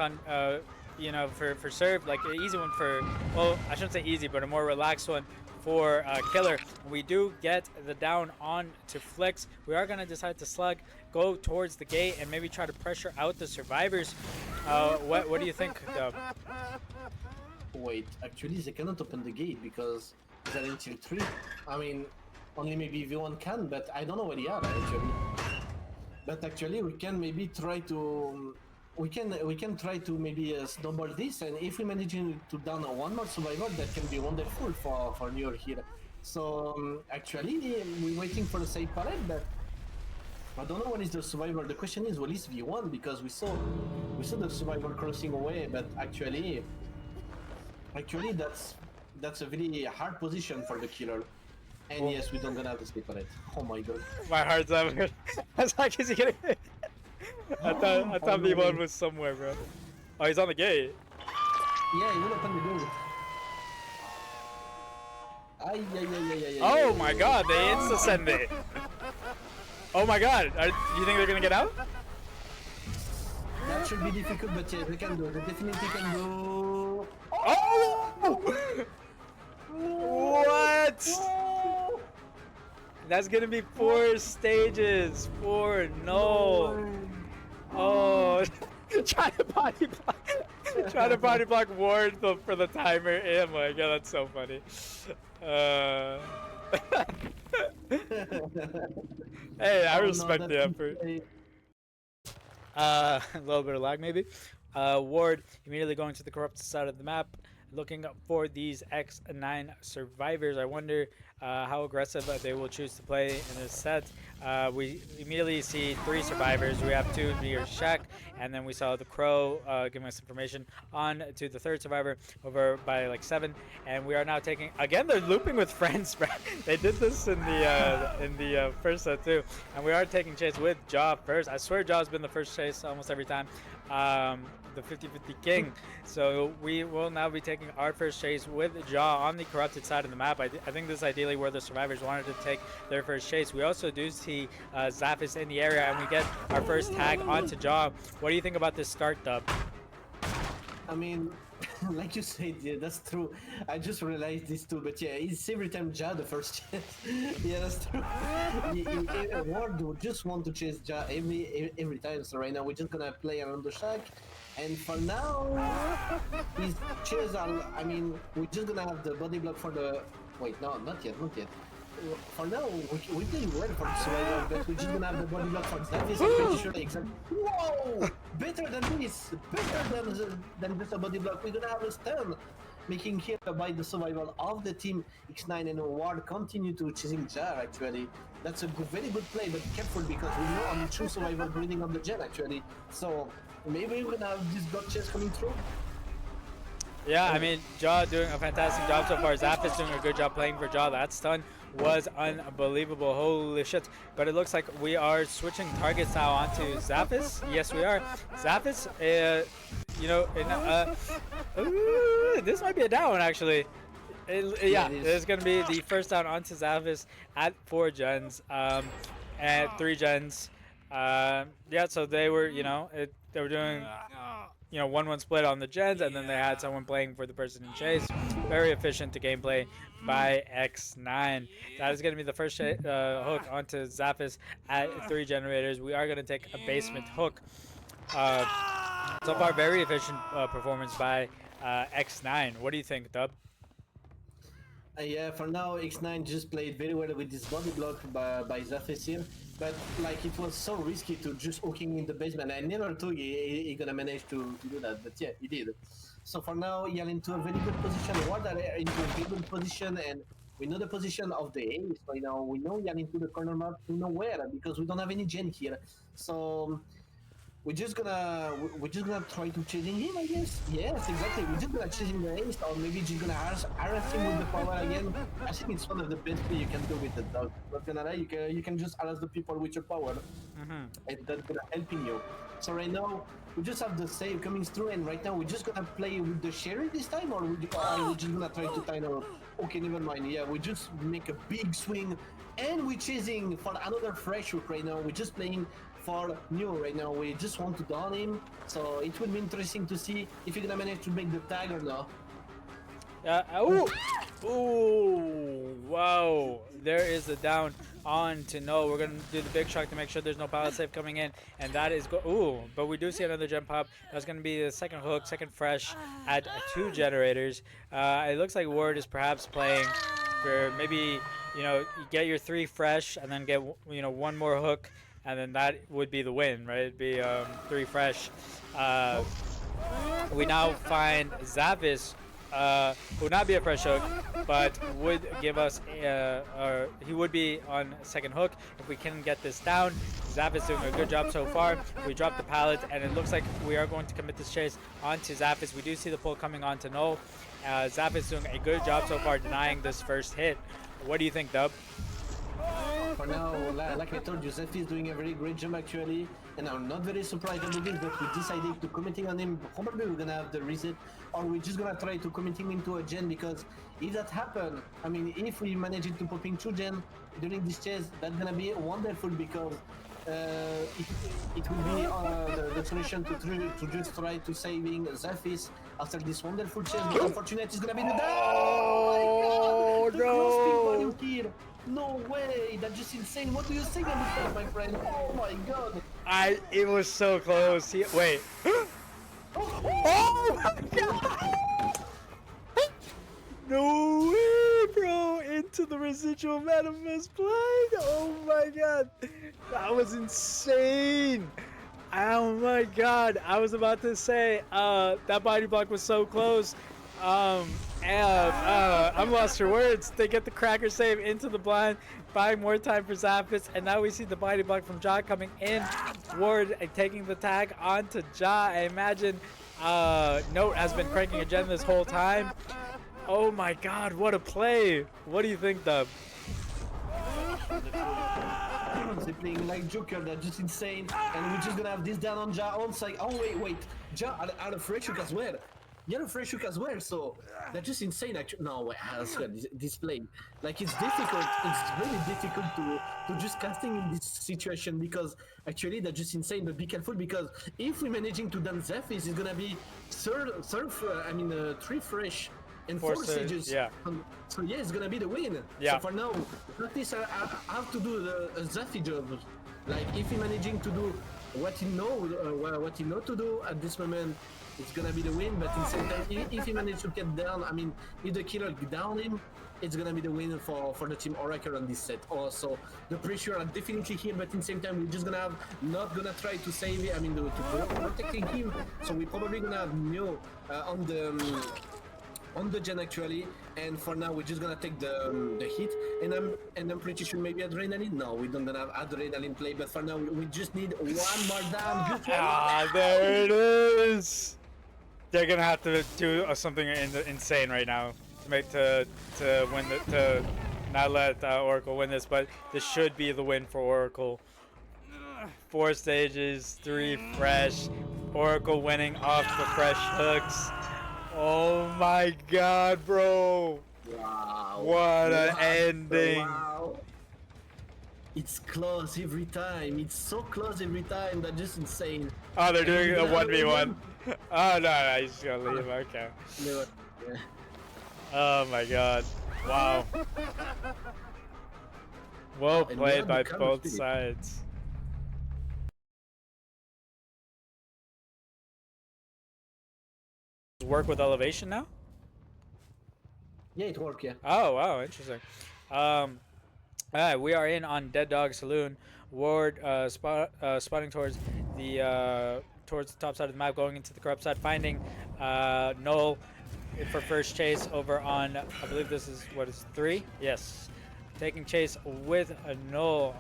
you know, for serve, like an easy one for, well, I shouldn't say easy, but a more relaxed one for Killer. We do get the down on to Flix. We are going to decide to slug, go towards the gate, and maybe try to pressure out the survivors. What do you think, Dub? Wait, actually they cannot open the gate because they're in tier 3. I mean, only maybe V1 can, but I don't know where they are actually. But actually we can maybe try to... We can try to maybe snowball this, and if we manage to down one more survivor, that can be wonderful for New York here. So actually, we're waiting for the safe palette, but I don't know when is the survivor. The question is, well, is V1 because we saw the survivor crossing away, but actually that's a very hard position for the killer. And yes, we don't gonna have the safe palette. Oh my god. My heart's out. I was like, is he getting? I thought V1 was somewhere, bro. Oh, he's on the gate. Yeah, he will open the gate. Oh my god, they insta-send it. Oh my god, do you think they're gonna get out? That should be difficult, but yeah, they can do. They definitely can do. Oh! What? That's gonna be 4 stages. 4, no. Oh, try to body block Ward for the timer. Oh my god, that's so funny. Hey, I respect the effort. A little bit of lag maybe. Ward immediately going to the corrupted side of the map, looking for these X9 survivors. I wonder how aggressive they will choose to play in this set. We immediately see 3 survivors. We have 2 near Shack, and then we saw the Crow giving us information on to the 3rd survivor over by like 7. And we are now taking, again, they're looping with friends. They did this in the first set too. And we are taking chase with Jaw first. I swear Jaw's been the first chase almost every time. The 50-50 king. So we will now be taking our first chase with Jaw on the corrupted side of the map. I think this is ideally where the survivors wanted to take their first chase. We also do see Zaphis in the area, and we get our first tag onto Jaw. What do you think about this start, Dub? I mean, like you said, yeah, that's true. I just realized this too, but yeah, it's every time Ja the first chase. Yeah, that's true. Ward would just want to chase Ja every time. So right now we're just gonna play around the shack. And for now, his chairs are, I mean, we're just gonna have the body block for the, wait, no, not yet. For now, we're playing well for the survivor, but we're just gonna have the body block for Zaphis. I'm pretty sure exactly. Whoa! Better than this! Better than just a body block. We're gonna have a stun, making here by the survival of the team X9 and Ward continue to chasing Jar actually. That's a very good play, but careful because we know on the true survival breeding on the gen actually. So maybe we're gonna have this god chase coming through. Yeah, I mean, Jaw doing a fantastic job so far. Zap is doing a good job playing for Jaw. That stun was unbelievable. Holy shit. But it looks like we are switching targets now onto Zaphis. Yes, we are. Zaphis, you know, this might be a down, actually. Yeah, it's going to be the first down onto Zaphis at 4 gens, at 3 gens. Yeah, so they were, you know, they were doing, you know, 1-1 split on the gens, and then they had someone playing for the person in chase. Very efficient to gameplay by X9. That is going to be the first hook onto Zaphis at 3 generators. We are going to take a basement hook. So far, very efficient performance by X9. What do you think, Dub? Yeah, for now, X9 just played very well with this body block by Zaphis here. But like it was so risky to just hooking in the basement. I never thought he gonna manage to do that, but yeah, he did. So for now, Yal into a very good position. Ward are into a very good position, and We know the position of the ace right now. We know we are into the corner map to nowhere because we don't have any gen here. So we're just gonna try to chasing him, I guess. Yes, exactly. We're just gonna chasing the ace, or maybe just gonna harass him with the power again. I think it's one of the best play you can do with the dog. Not gonna lie, you can just harass the people with your power, and that's gonna helping you. So right now we just have the save coming through, and right now we're just gonna play with the sherry this time, or we're just gonna try to time out. Okay, never mind. Yeah, we just make a big swing, and we're chasing for another fresh hook right now. We're just playing for new right now. We just want to down him, so it will be interesting to see if you're gonna manage to make the tag or not. Ooh! Ooh! Wow! There is a down on to no. We're gonna do the big shock to make sure there's no pallet save coming in, and that is ooh! But we do see another gem pop. That's gonna be the second hook, second fresh at 2 generators. It looks like Ward is perhaps playing for maybe you get your 3 fresh and then get 1 more hook, and then that would be the win, right? It'd be 3 fresh. We now find Zavis. Would not be a fresh hook, but would give us he would be on second hook if we can get this down. Zap is doing a good job so far. We dropped the pallet, and it looks like we are going to commit this chase onto Zappis. We do see the pull coming on to Null. Zap is doing a good job so far denying this first hit. What do you think, Dub? For now, like I told you, Zephy is doing a very great job actually, and I'm not very surprised about this, but we decided to committing on him. Probably we're gonna have the reset, or we're just gonna try to committing into a gen, because if that happen, I mean, if we manage to popping 2 gen during this chase, that's gonna be wonderful, because it will be the solution to just try to saving Zephys after this wonderful chase, but unfortunately it's gonna be the Oh, the no! cross pick here. No way! That's just insane. What do you think of this, my friend? Oh my god! It was so close. Wait. Oh my god! No way, bro! Into the residual manifest play. Oh my god, that was insane. Oh my god, I was about to say that body block was so close. I'm lost for words. They get the cracker save into the blind, buying more time for Zappis, and now we see the body block from Ja coming in. Ward taking the tag onto Ja. I imagine Note has been cranking a gen this whole time. Oh my god, what a play. What do you think, Dub? They're playing like Joker, that's just insane. And we're just gonna have this down on Ja on side. Oh wait. Ja had a fresh hook as well. You had a fresh hook as well, so that's just insane actually. No, wait, this play. Like it's difficult, it's really difficult to just casting in this situation, because actually that's just insane, but be careful, because if we're managing to done Zephys, it's gonna be 3 fresh and 4 stages. Yeah. So yeah, it's gonna be the win. Yeah. So for now, at least I have to do the Zephy job. Like if he managing to do what he know to do at this moment, it's gonna be the win. But in the same time, if he manage to get down, I mean, if the killer down him, it's gonna be the win for the team Oracle on this set. Also, the pressure are definitely here, but in the same time, we're just gonna not gonna try to save it. I mean, to protecting him. So we're probably gonna have Neo on the gen actually, and for now we're just gonna take the hit, and I'm pretty sure maybe adrenaline. No, we don't gonna have adrenaline play, but for now we just need one more down. There it is. They're gonna have to do something insane right now to win to not let Oracle win this, but this should be the win for Oracle. 4 stages, 3 fresh. Oracle winning off the fresh hooks. Oh my god, bro! Wow! What an ending! Wow! It's close every time. It's so close every time. That's just insane. Oh, they're doing a 1v1. Oh no, he's just gonna leave. Okay. Yeah. Oh my god! Wow. Well played by both sides. Work with elevation now? Yeah, it worked. Yeah. Oh wow, interesting. Alright, we are in on Dead Dog Saloon. Ward spotting towards the top side of the map, going into the corrupt side, finding Null. for first chase over on, I believe this is, what is 3? Yes. Taking chase with a Null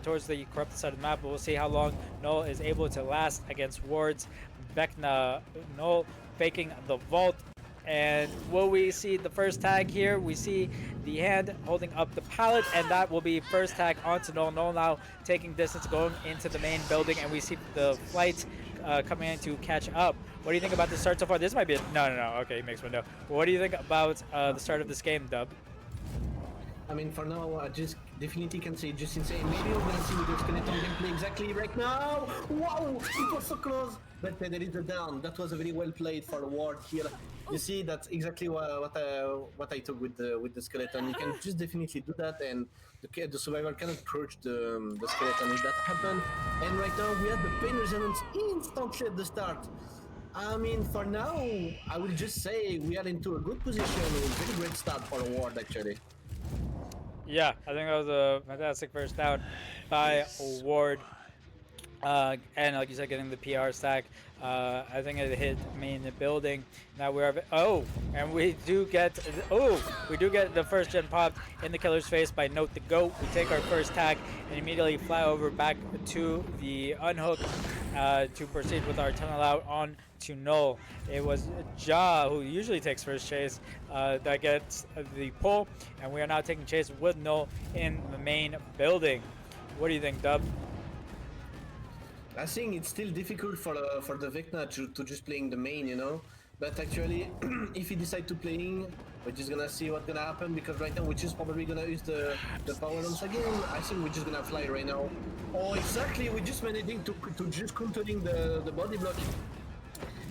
towards the corrupted side of the map. But we'll see how long Null is able to last against wards. Vecna, Null faking the vault. And will we see the first tag here? We see the hand holding up the pallet, and that will be first tag onto Null. Null now taking distance, going into the main building, and we see the flight coming in to catch up. What do you think about the start so far? This might be no. Okay, he makes window. But what do you think about the start of this game, Dub? I mean, for now, I just definitely can say just insane. Maybe we're gonna see with the skeleton gameplay exactly right now. Wow, it was so close. But there is a down. That was a very well played for the ward here. You see, that's exactly what I took with the skeleton. You can just definitely do that, and the survivor cannot crush the skeleton if that happened. And right now we have the pain resonance instantly at the start. I mean, for now, I will just say we are into a good position. Very great start for a ward, actually. Yeah, I think that was a fantastic first down by Ward. And like you said, getting the PR stack. I think it hit main building. Now we're and we do get the first gen popped in the killer's face by Note the Goat. We take our first tag and immediately fly over back to the unhook to proceed with our tunnel out on to Null. It was Ja, who usually takes first chase, that gets the pull, and we are now taking chase with Null in the main building. What do you think, Dub? I think it's still difficult for the Vecna to just playing the main, you know. But actually, if he decide to playing, we're just gonna see what's gonna happen, because right now we're just probably gonna use the power once again. I think we're just gonna fly right now. Oh, exactly. We're just managing to just countering the body block.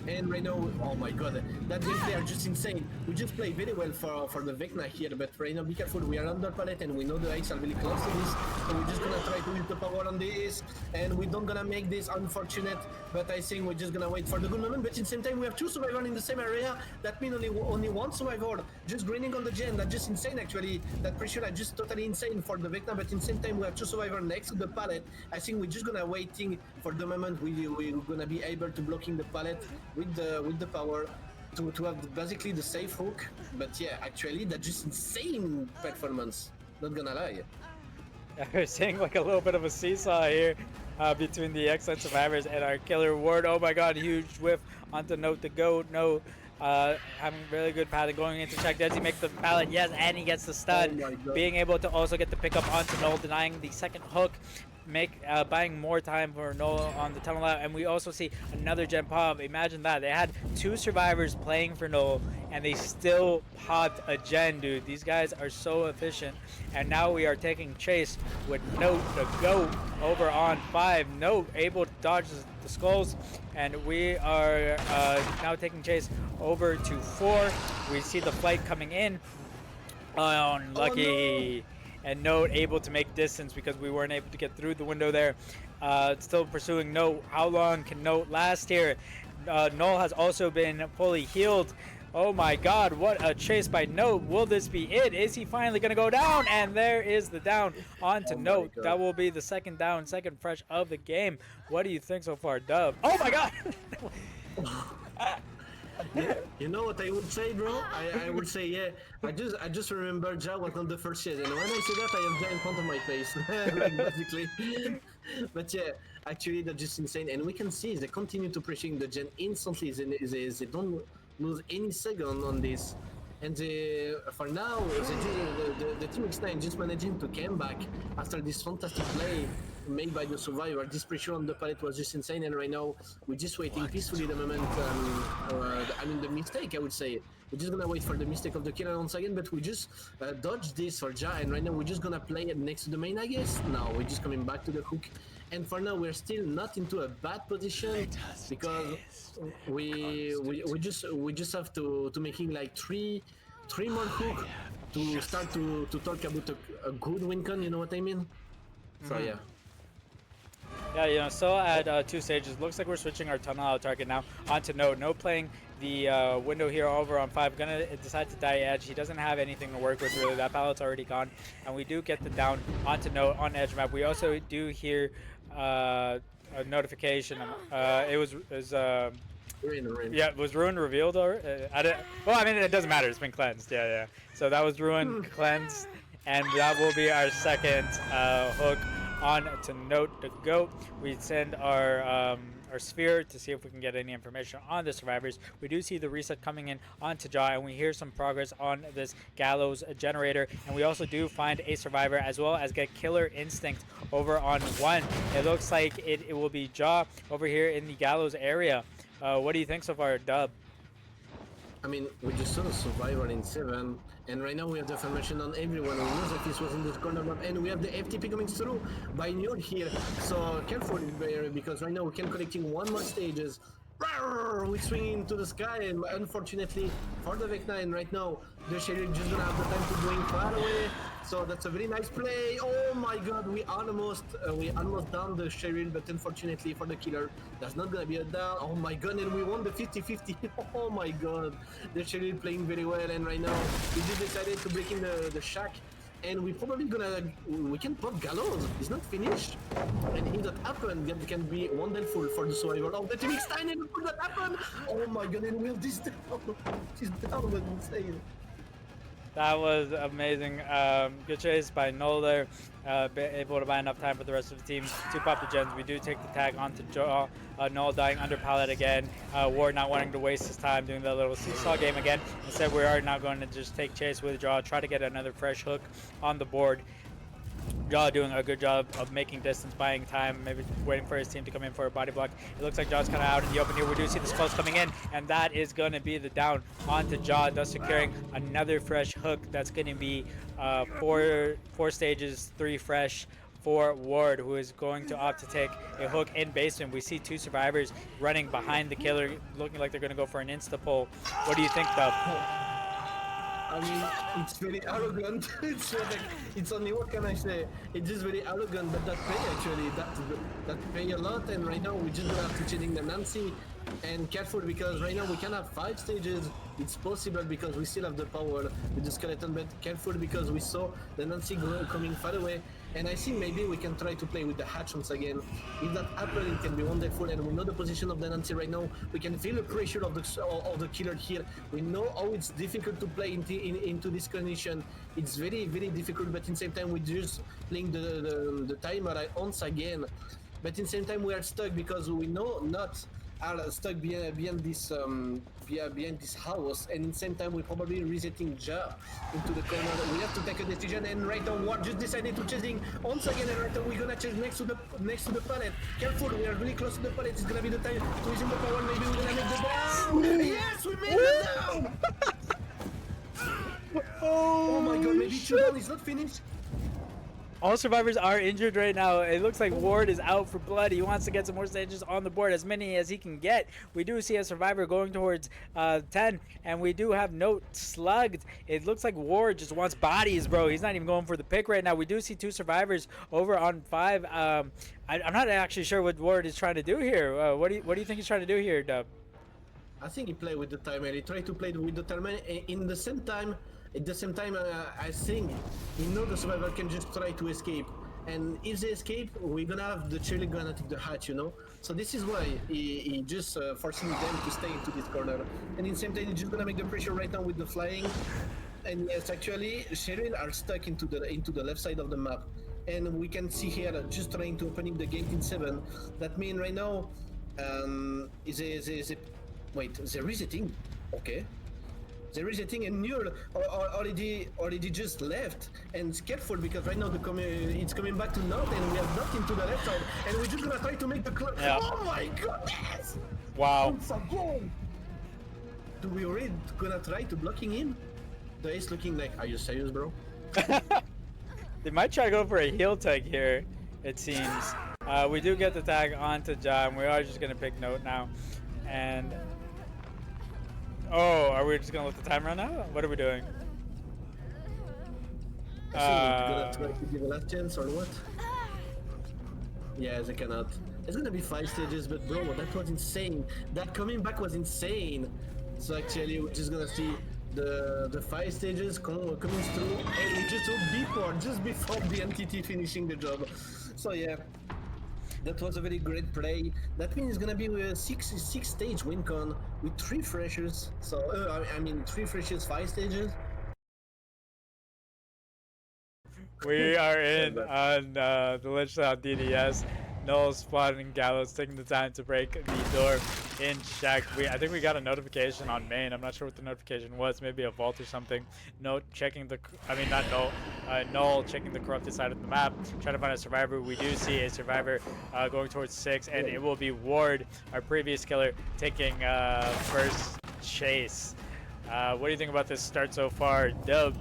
And right now, oh my god, that gameplay are just insane. We just play very well for the Vecna here, but right now be careful, we are under pallet and we know the eggs are really close to this, so we're just gonna try to use the power on this, and we don't gonna make this unfortunate, but I think we're just gonna wait for the good moment. But at the same time, we have two survivors in the same area. That means only one survivor just greening on the gen. That's just insane actually. That pressure is just totally insane for the Vecna, but at the same time we have two survivors next to the pallet. I think we're just gonna waiting for the moment we're gonna be able to blocking the pallet with the power to have basically the safe hook. But yeah, actually that's just insane performance, not gonna lie. We're seeing like a little bit of a seesaw here between the excellent survivors and our killer ward. Oh my god, huge whiff onto Note the Goat. No, having really good pattern going into check. Does he make the pallet? Yes, and he gets the stun. Oh, being able to also get the pickup onto Null, denying the second hook. Buying more time for Null on the tunnel out, and we also see another gen pop. Imagine that, they had two survivors playing for Null and they still popped a gen, dude. These guys are so efficient. And now we are taking chase with Note the Goat over on 5. Note able to dodge the skulls, and we are now taking chase over to 4. We see the flight coming in. Unlucky. Oh, no. And Note able to make distance because we weren't able to get through the window there. Still pursuing Note. How long can Note last here? Null has also been fully healed. Oh my god, what a chase by Note. Will this be it? Is he finally going to go down? And there is the down onto Note. That will be the second down, second fresh of the game. What do you think so far, Dub? Oh my god! Yeah, you know what I would say, bro? I would say, yeah. I just remember Ja was on the first chase, and when I say that, I have Ja in front of my face, like basically. But yeah, actually that's just insane, and we can see they continue to pushing the gen instantly. They don't lose any second on this, and for now the Team X9 just managing to come back after this fantastic play made by the survivor. This pressure on the pallet was just insane, and right now we're just waiting peacefully the moment, the mistake, I would say. We're just gonna wait for the mistake of the killer once again, but we just dodged this for Ja, and right now we're just gonna play it next to the main, I guess. No, we're just coming back to the hook, and for now we're still not into a bad position, because we just have to making like three more hook to start to talk about a good win con, you know what I mean? So yeah. Yeah, you know, still at 2 stages. Looks like we're switching our tunnel out target now onto Note. Note playing the window here over on 5. Gonna decide to die edge. He doesn't have anything to work with really. That pallet's already gone. And we do get the down onto Note on edge map. We also do hear a notification. It was Ruin. Yeah, was Ruin revealed or I didn't, well, I mean, it doesn't matter. It's been cleansed. Yeah. So that was Ruin cleansed, and that will be our second hook on to Note to Go. We send our sphere to see if we can get any information on the survivors. We do see the reset coming in onto Jaw, and we hear some progress on this Gallows generator, and we also do find a survivor as well as get Killer Instinct over on 1. It looks like it will be Jaw over here in the Gallows area. What do you think so far, Dub? I mean, we just saw the survivor in 7, and right now we have the information on everyone who knows that this was in this corner map, and we have the FTP coming through by Nude here. So careful because right now we can collecting 1 more stages. We swing into the sky, and unfortunately for the Vecna, and right now the Sheriff just gonna have the time to going far away. So that's a very nice play. Oh my god, we almost down the Sheriff, but unfortunately for the Killer, that's not gonna be a down. Oh my god, and we won the 50-50. Oh my god, the Sheriff playing very well, and right now we just decided to break in the shack. And we probably we can pop Gallows. It's not finished. And if that happens, that can be wonderful for the survivor of the team. Stein, and could that happen? Oh my god, and will this down? This down was insane. That was amazing. Good chase by Null there. Able to buy enough time for the rest of the team to pop the gens. We do take the tag onto Jaw. Null dying under pallet again. Ward not wanting to waste his time doing that little seesaw game again. Instead, we are now going to just take chase with Jaw, try to get another fresh hook on the board. Jaw doing a good job of making distance, buying time, maybe waiting for his team to come in for a body block. It looks like Jaw's kind of out in the open here. We do see the skulls coming in, and that is going to be the down onto Jaw, thus securing another fresh hook. That's going to be four stages, 3 fresh for Ward, who is going to opt to take a hook in basement. We see 2 survivors running behind the Killer, looking like they're going to go for an insta-pull. What do you think, Dub? I mean, it's very arrogant. It's only, what can I say? It's just very arrogant, but that pay actually, that pay a lot, and right now we just gonna have to chasing the Nancy, and careful because right now we can have 5 stages. It's possible because we still have the power with the skeleton, but careful because we saw the Nancy coming far away, and I think maybe we can try to play with the hatch once again. If that happens, it can be wonderful, and we know the position of the Nancy right now. We can feel the pressure of the Killer here. We know how it's difficult to play into this condition. It's very, very difficult, but in the same time, we're just playing the timer once again. But in the same time, we are stuck because we know not are stuck behind this house, and in the same time we're probably resetting Jaw into the corner. We have to take a decision, and right now Ward just decided to chasing once again, and right now we're gonna chase next to the pallet. Careful, we are really close to the pallet. It's gonna be the time to resume the power. Maybe we're gonna make the down. Yes, we made the down. Oh my god, maybe 2 down is not finished. All survivors are injured right now. It looks like Ward is out for blood. He wants to get some more stages on the board, as many as he can get. We do see a survivor going towards 10, and we do have Note slugged. It looks like Ward just wants bodies, bro. He's not even going for the pick right now. We do see 2 survivors over on 5. I'm not actually sure what Ward is trying to do here. What do you think he's trying to do here, Dub? I think he played with the timer. He tried to play with the timer in the same time. At the same time, I think he knows the survivor can just try to escape. And if they escape, we're gonna have the Chili gonna take the hatch, you know? So this is why he just forcing them to stay into this corner. And in the same time, he's just gonna make the pressure right now with the flying. And yes, actually, Cheryl are stuck into the left side of the map. And we can see here, just trying to opening the gate in 7. That means right now, wait, they're resetting? Okay. They're resetting, and Null already just left. And careful because right now it's coming back to North, and we have North into the left side, and we're just gonna try to make the club. Yeah. Oh my goodness! Wow. Once again! Do we really gonna try to blocking him? The ace looking like, are you serious, bro? They might try to go for a heel tag here, it seems. We do get the tag onto John. We are just gonna pick Note now, and. Oh, are we just gonna let the time run out? What are we doing? I think we're gonna try to give a last chance or what? Yeah, they cannot. It's gonna be 5 stages, but bro, that was insane. That coming back was insane. So actually, we're just gonna see the 5 stages coming through, and we just hope just before the entity finishing the job. So yeah. That was a very great play. That means it's gonna be a six stage win con with 3 freshers. So I mean 3 freshers, 5 stages. We are in on the Lichtown DDS. Null, Spawn, and Gallows taking the time to break the door in check. I think we got a notification on main. I'm not sure what the notification was. Maybe a vault or something. Note checking the, I mean not Null. Null checking the corrupted side of the map, trying to find a survivor. We do see a survivor going towards 6, and it will be Ward, our previous killer, taking first chase. What do you think about this start so far, Dub?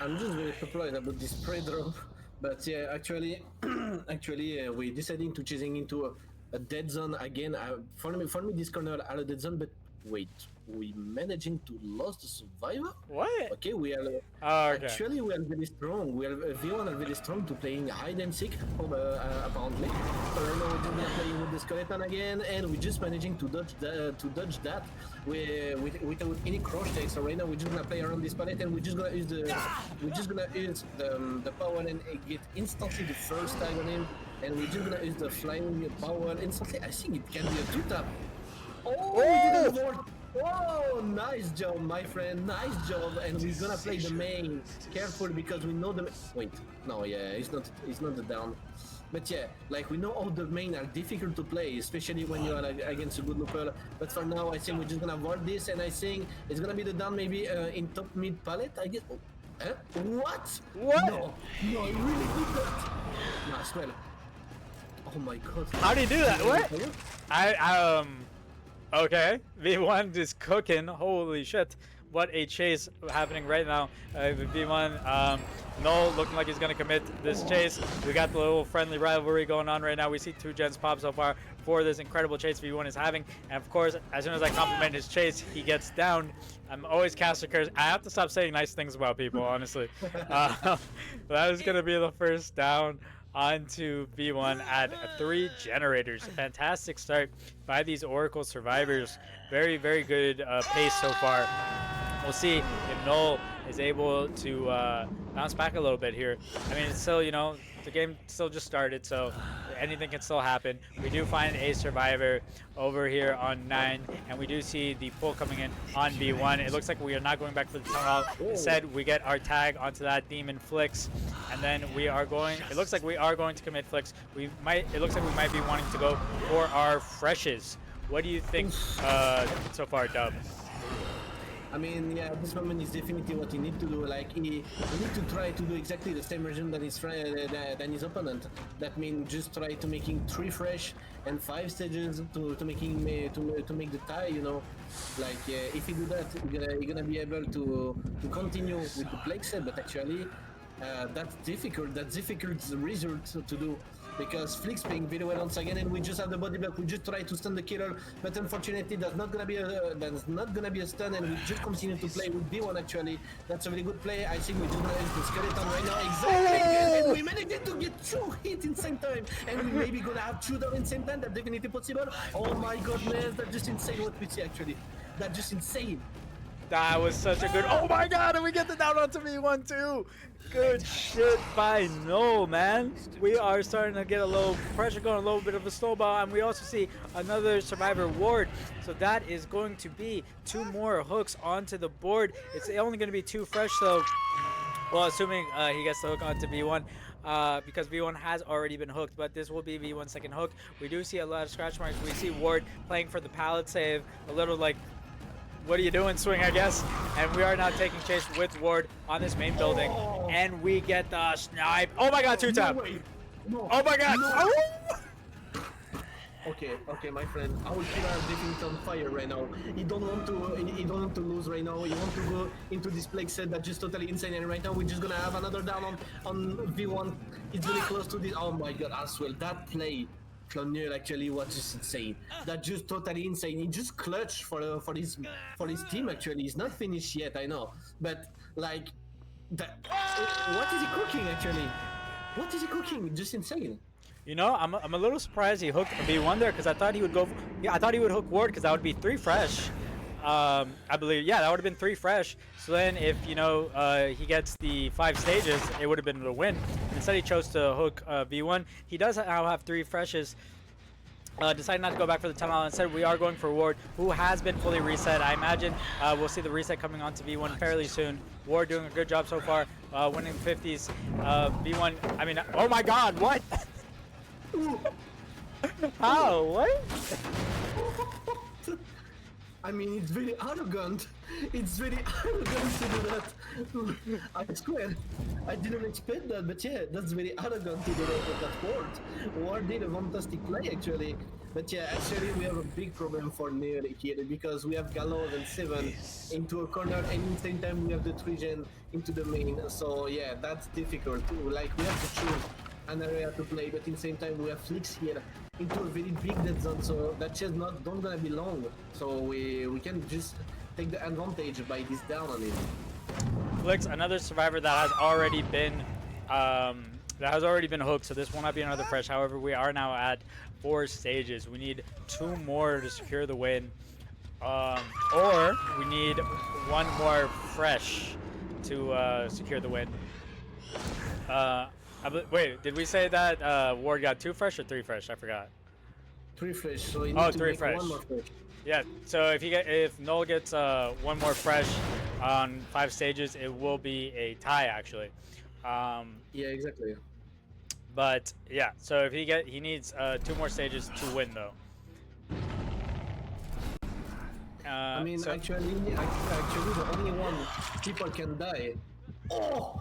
I'm just very surprised about this spray drop, but yeah, actually, we deciding to chasing into a dead zone again. For me, this corner are a dead zone, but wait, we managing to lose the survivor? What? Okay, we are okay. Actually we are very strong. We are V1 are very strong to playing hide and seek, apparently. Right now we're just playing with the skeleton again, and we're just managing to dodge that without any crush takes. So right now we're just gonna play around this palette, and we're just gonna use the power and get instantly the first tag on him, and we're just gonna use the flying power instantly. I think it can be a 2-tap. Oh, we didn't work. Oh, nice job, my friend. Nice job. And we're gonna play the main. Careful, because we know the. Wait, no, yeah, it's not the down. But yeah, like we know all the main are difficult to play, especially when you are against a good looper. But for now, I think we're just gonna avoid this, and I think it's gonna be the down maybe in top mid palette. I guess. Oh, what? What? No, he really did that. No, I swear. Oh my god. How do you do that? What? Okay, V1 is cooking. Holy shit. What a chase happening right now. V1, Null looking like he's going to commit this chase. We got the little friendly rivalry going on right now. We see 2 gens pop so far for this incredible chase V1 is having. And of course, as soon as I compliment his chase, he gets down. I'm always casting curse. I have to stop saying nice things about people, honestly. That is going to be the first down onto V1 at 3 generators. Fantastic start by these Oracle survivors. Very, very good pace so far. We'll see if Null is able to bounce back a little bit here. I mean, it's still, you know, the game still just started, so anything can still happen. We do find a survivor over here on 9, and we do see the pull coming in on V1. It looks like we are not going back for the tunnel. Instead, we get our tag onto that demon flicks, and then we are going. It looks like we are going to commit flicks. It looks like we might be wanting to go for our freshes. What do you think so far, Dub? I mean, yeah, this moment is definitely what he need to do. Like, he need to try to do exactly the same version than his opponent. That means just try to making 3 fresh and 5 stages to make the tie. You know, like if he do that, you're gonna be able to continue with the plague set. But actually, that's difficult. That's difficult result to do. Because Flick's playing very well once again, and we just have the body block. We just try to stun the killer, but unfortunately that's not gonna be a stun, and we just continue to play with V1. Actually, that's a very good play. I think we just gonna use the skeleton right now. Exactly, and we managed to get 2 hits in same time, and we maybe gonna have 2 down in same time. That's definitely possible. Oh my goodness, that's just insane what we see. Actually, that's just insane. That was such a good. Oh my god, and we get the down onto V1 too. Good shit by Null, man. We are starting to get a little pressure going, a little bit of a snowball, and we also see another survivor Ward. So that is going to be 2 more hooks onto the board. It's only going to be 2 fresh, though. Well, assuming he gets the hook onto V1. Because V1 has already been hooked, but this will be V1's second hook. We do see a lot of scratch marks. We see Ward playing for the pallet save, a little like, what are you doing, swing, I guess. And we are now taking chase with Ward on this main building, and we get the snipe. Oh my god, 2-tap. No, oh my god. No. Oh. Okay, my friend. Our killer is definitely on fire right now. He don't want to lose right now. He want to go into this plague set that's just totally insane. And right now we're just gonna have another down on V1. It's really close to this. Oh my god, as well. That play from Neil actually was just insane. That's just totally insane. He just clutched for his team. Actually, he's not finished yet. I know, but like, what is he cooking actually? What is he cooking? Just insane. You know, I'm a little surprised he hooked V1 there, because I thought he would go. Yeah, I thought he would hook Ward, because that would be 3 fresh. I believe, yeah, that would have been 3 fresh. So then, if you know he gets the 5 stages, it would have been the win. instead he chose to hook V1. He does now have 3 freshes. Decided not to go back for the tunnel. Instead, we are going for Ward, who has been fully reset. I imagine we'll see the reset coming on to V1 fairly soon. Ward doing a good job so far, winning 50s. V1, I mean, oh my god, what? How? What? I mean, it's very arrogant. It's very arrogant to do that. I swear, I didn't expect that, but yeah, that's very arrogant to do that with that Ward. Ward did a fantastic play, actually. But yeah, actually, we have a big problem for Nair here, because we have Gallows and 7 into a corner, and at the same time, we have the Trigen into the main. So yeah, that's difficult. Like, we have to choose an area to play, but at the same time, we have Flix here into a very big dead zone, so that chest not don't gonna be long. So we can just take the advantage by this down on it. Flix, another survivor that has already been hooked, so this will not be another fresh. However, we are now at 4 stages. We need 2 more to secure the win, or we need 1 more fresh to secure the win. Wait, did we say that Ward got 2 fresh or 3 fresh? I forgot. 3 fresh. So you need to 3 make fresh. 1 more fresh. Yeah. So if Null gets 1 more fresh on 5 stages, it will be a tie actually. Yeah, exactly. But yeah, so if he needs 2 more stages to win though. I mean, actually, the only one people can die. Oh!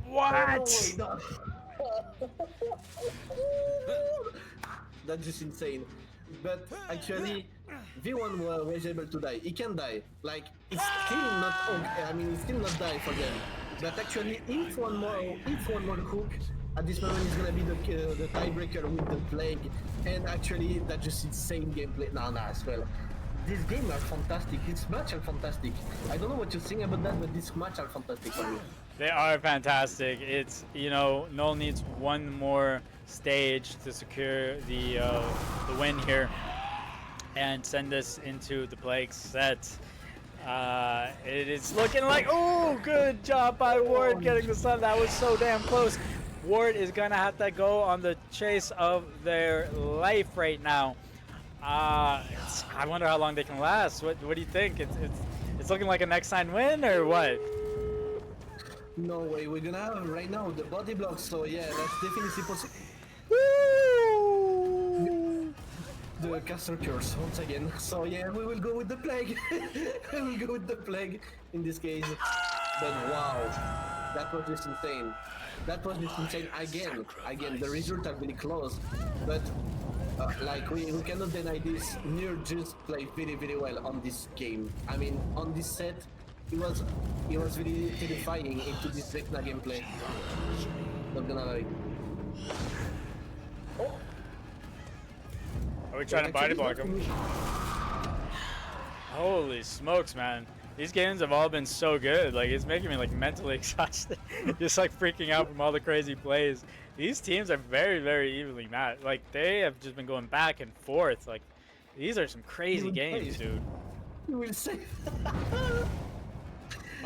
What? No, that's just insane. But actually, V1 was able to die. He can die. Like, it's still not okay. I mean, it's still not die for them. But actually, if one more hook, at this moment is gonna be the tiebreaker with the plague. And actually, that's just insane gameplay. Nah, as well. These games are fantastic. This match are fantastic. I don't know what you think about that, but this match are fantastic for me. They are fantastic. It's, you know, Null needs 1 more stage to secure the win here and send us into the plague set. It is looking like, oh, good job by Ward getting the stun. That was so damn close. Ward is gonna have to go on the chase of their life right now. I wonder how long they can last. What do you think? It's looking like a next sign win or what? No way, we're gonna have right now the body block, so yeah, that's definitely possible. The caster curse once again. So yeah, we will go with the plague. We will go with the plague in this case. But wow, that was just insane. That was just insane again. The results are really close, but like we cannot deny this. Nier just played very well on this game. I mean, on this set, it was really terrifying into this Vecna gameplay. Not gonna lie. Oh. Are we trying to body block him? Holy smokes, man. These games have all been so good. Like, it's making me like mentally exhausted. Just like freaking out from all the crazy plays. These teams are very evenly matched. Like, they have just been going back and forth. Like, these are some crazy games, dude. You will save.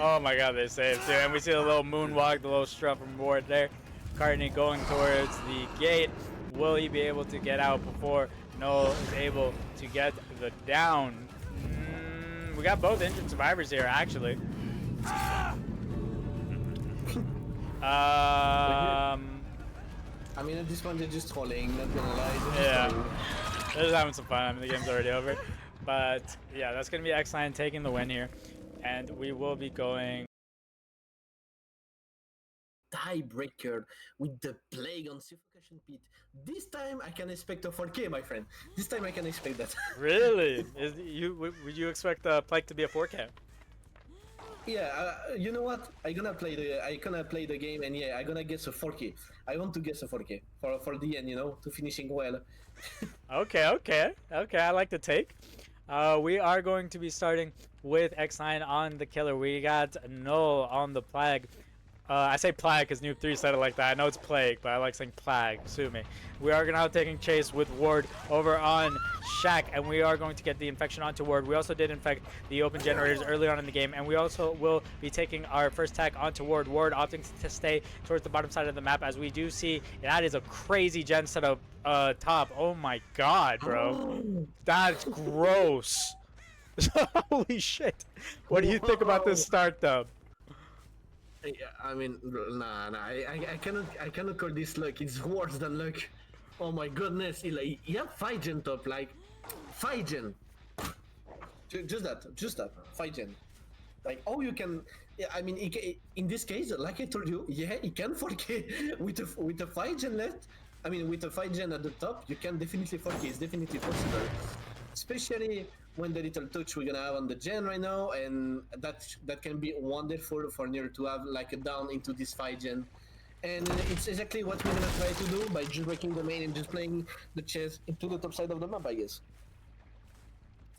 Oh my god, they saved too. And we see the little moonwalk, the little strut from Ward there. Cartney going towards the gate. Will he be able to get out before Noel is able to get the down? We got both injured survivors here, actually. I mean, at this point, they're just trolling, not gonna lie. Yeah, they're just having some fun. I mean, the game's already over. But yeah, that's gonna be X9 taking the win here. And we will be going tiebreaker with the plague on suffocation pit. This time I can expect a 4K, my friend. This time I can expect that. Really? Would you expect the plague to be a 4K? Yeah, you know what? I gonna play the game, and yeah, I gonna guess a 4K. I want to guess a 4K for the end, you know, to finishing well. Okay. I like the take. We are going to be starting with X9 on the killer. We got Null on the plague. I say plague because Noob 3 said it like that. I know it's plague, but I like saying plague. Sue me. We are now taking chase with Ward over on Shaq, and we are going to get the infection onto Ward. We also did infect the open generators early on in the game, and we also will be taking our first tag onto Ward. Ward opting to stay towards the bottom side of the map, as we do see that is a crazy gen setup top. Oh my god, bro. That's gross. Holy shit. What do you think about this start, Dub? Yeah, I mean, nah, I cannot call this luck. It's worse than luck. Oh my goodness, he have 5 gen top, like 5 gen. Just that, 5 gen. Like, oh, you can. Yeah, I mean, in this case, like I told you, yeah, he can 4K with a 5 gen left. I mean, with a 5 gen at the top, you can definitely 4K. It's definitely possible, especially when the little touch we're gonna have on the gen right now, and that can be wonderful for Nero to have like a down into this 5 gen. And it's exactly what we're gonna try to do by just breaking the main and just playing the chess into the top side of the map, I guess.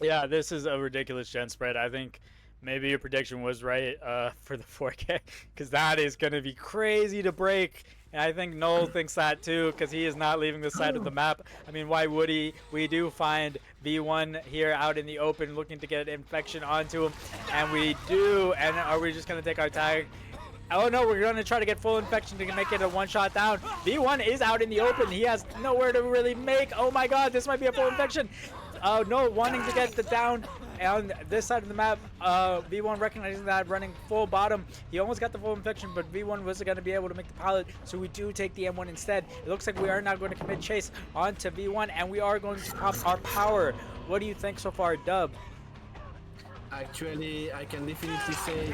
Yeah, this is a ridiculous gen spread. I think maybe your prediction was right for the 4K, because that is going to be crazy to break. And I think Noel thinks that too, because he is not leaving the side of the map. I mean, why would he? We do find V1 here out in the open looking to get infection onto him. And we do. And are we just going to take our tag? Oh no, we're going to try to get full infection to make it a one-shot down. V1 is out in the open. He has nowhere to really make. Oh my god, this might be a full infection. No, wanting to get the down on this side of the map. V1 recognizing that, running full bottom. He almost got the full infection, but V1 wasn't going to be able to make the pilot, so we do take the M1 instead. It looks like we are now going to commit chase onto V1, and we are going to pop our power. What do you think so far, Dub? Actually, I can definitely say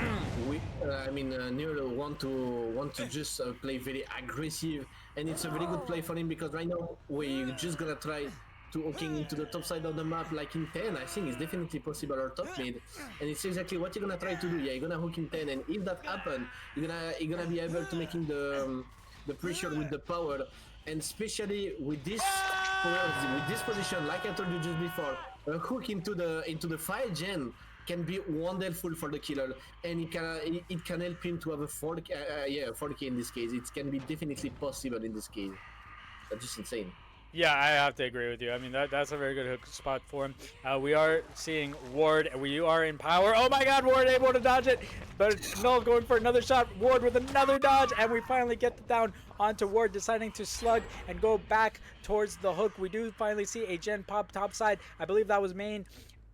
Nero want to just play very aggressive, and it's a very good play for him, because right now we're just gonna try to hooking into the top side of the map like in 10. I think it's definitely possible, or top mid, and it's exactly what you're gonna try to do. Yeah, you're gonna hook in 10, and if that happens, you're gonna be able to making the pressure with the power, and especially with this position, like I told you just before, a hook into the 5 gen can be wonderful for the killer, and it can help him to have a 4K in this case. It can be definitely possible in this case. That's just insane. Yeah, I have to agree with you. I mean, that's a very good hook spot for him. We are seeing Ward. We are in power. Oh my god, Ward able to dodge it. But Null going for another shot. Ward with another dodge. And we finally get the down onto Ward, deciding to slug and go back towards the hook. We do finally see a gen pop top side. I believe that was main.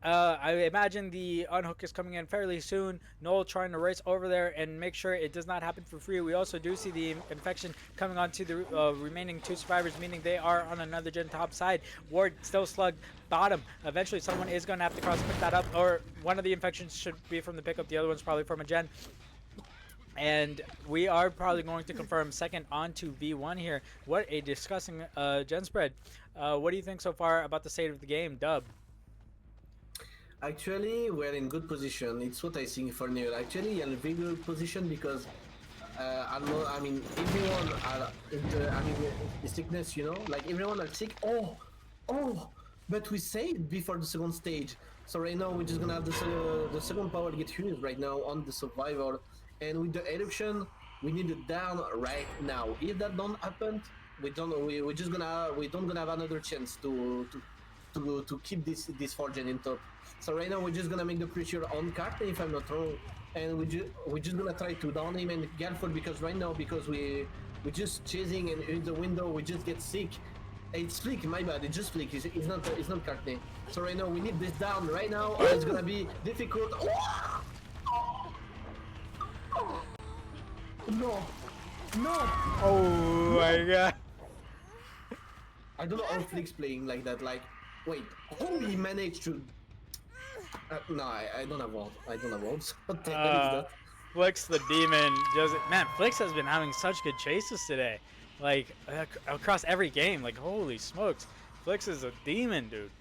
I imagine the unhook is coming in fairly soon. Noel trying to race over there and make sure it does not happen for free. We also do see the infection coming onto the remaining 2 survivors, meaning they are on another gen top side. Ward still slugged bottom. Eventually someone is going to have to cross pick that up, or one of the infections should be from the pickup. The other one's probably from a gen. And we are probably going to confirm second onto V1 here. What a disgusting gen spread. What do you think so far about the state of the game, Dub? Actually, we're in good position. It's what I think for Neo. Actually, you're in a very good position, because everyone are the sickness, you know, like everyone are sick. Oh, but we saved before the second stage. So right now we're just gonna have the second power get used right now on the survivor, and with the eruption, we need it down right now. If that don't happen, we don't gonna have another chance to keep this 4 gen in top. So right now we're just gonna make the pressure on Carter, if I'm not wrong, and we're just gonna try to down him and Galford, because right now, because we're just chasing and in the window we just get sick. It's Flick, my bad, it's just Flick, it's not Carter. So right now we need this down right now, or it's gonna be difficult. No. Oh my god. I don't know how Flick's playing like that. Like, wait, how he managed to? No, I don't have words. What the hell is that? Flix the demon man, Flix has been having such good chases today, like across every game. Like, holy smokes, Flix is a demon, dude.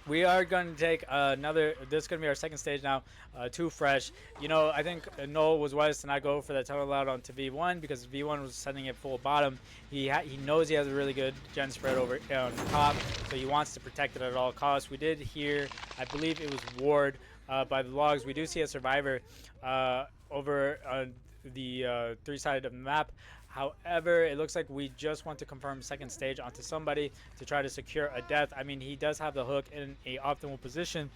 We are going to take another. This is going to be our second stage now. 2 fresh. You know, I think Noel was wise to not go for that tunnel out onto V1, because V1 was sending it full bottom. He knows he has a really good gen spread over on top, so he wants to protect it at all costs. We did hear, I believe it was Ward by the logs. We do see a survivor over the three-sided of the map. However, it looks like we just want to confirm second stage onto somebody to try to secure a death. I mean, he does have the hook in a optimal position.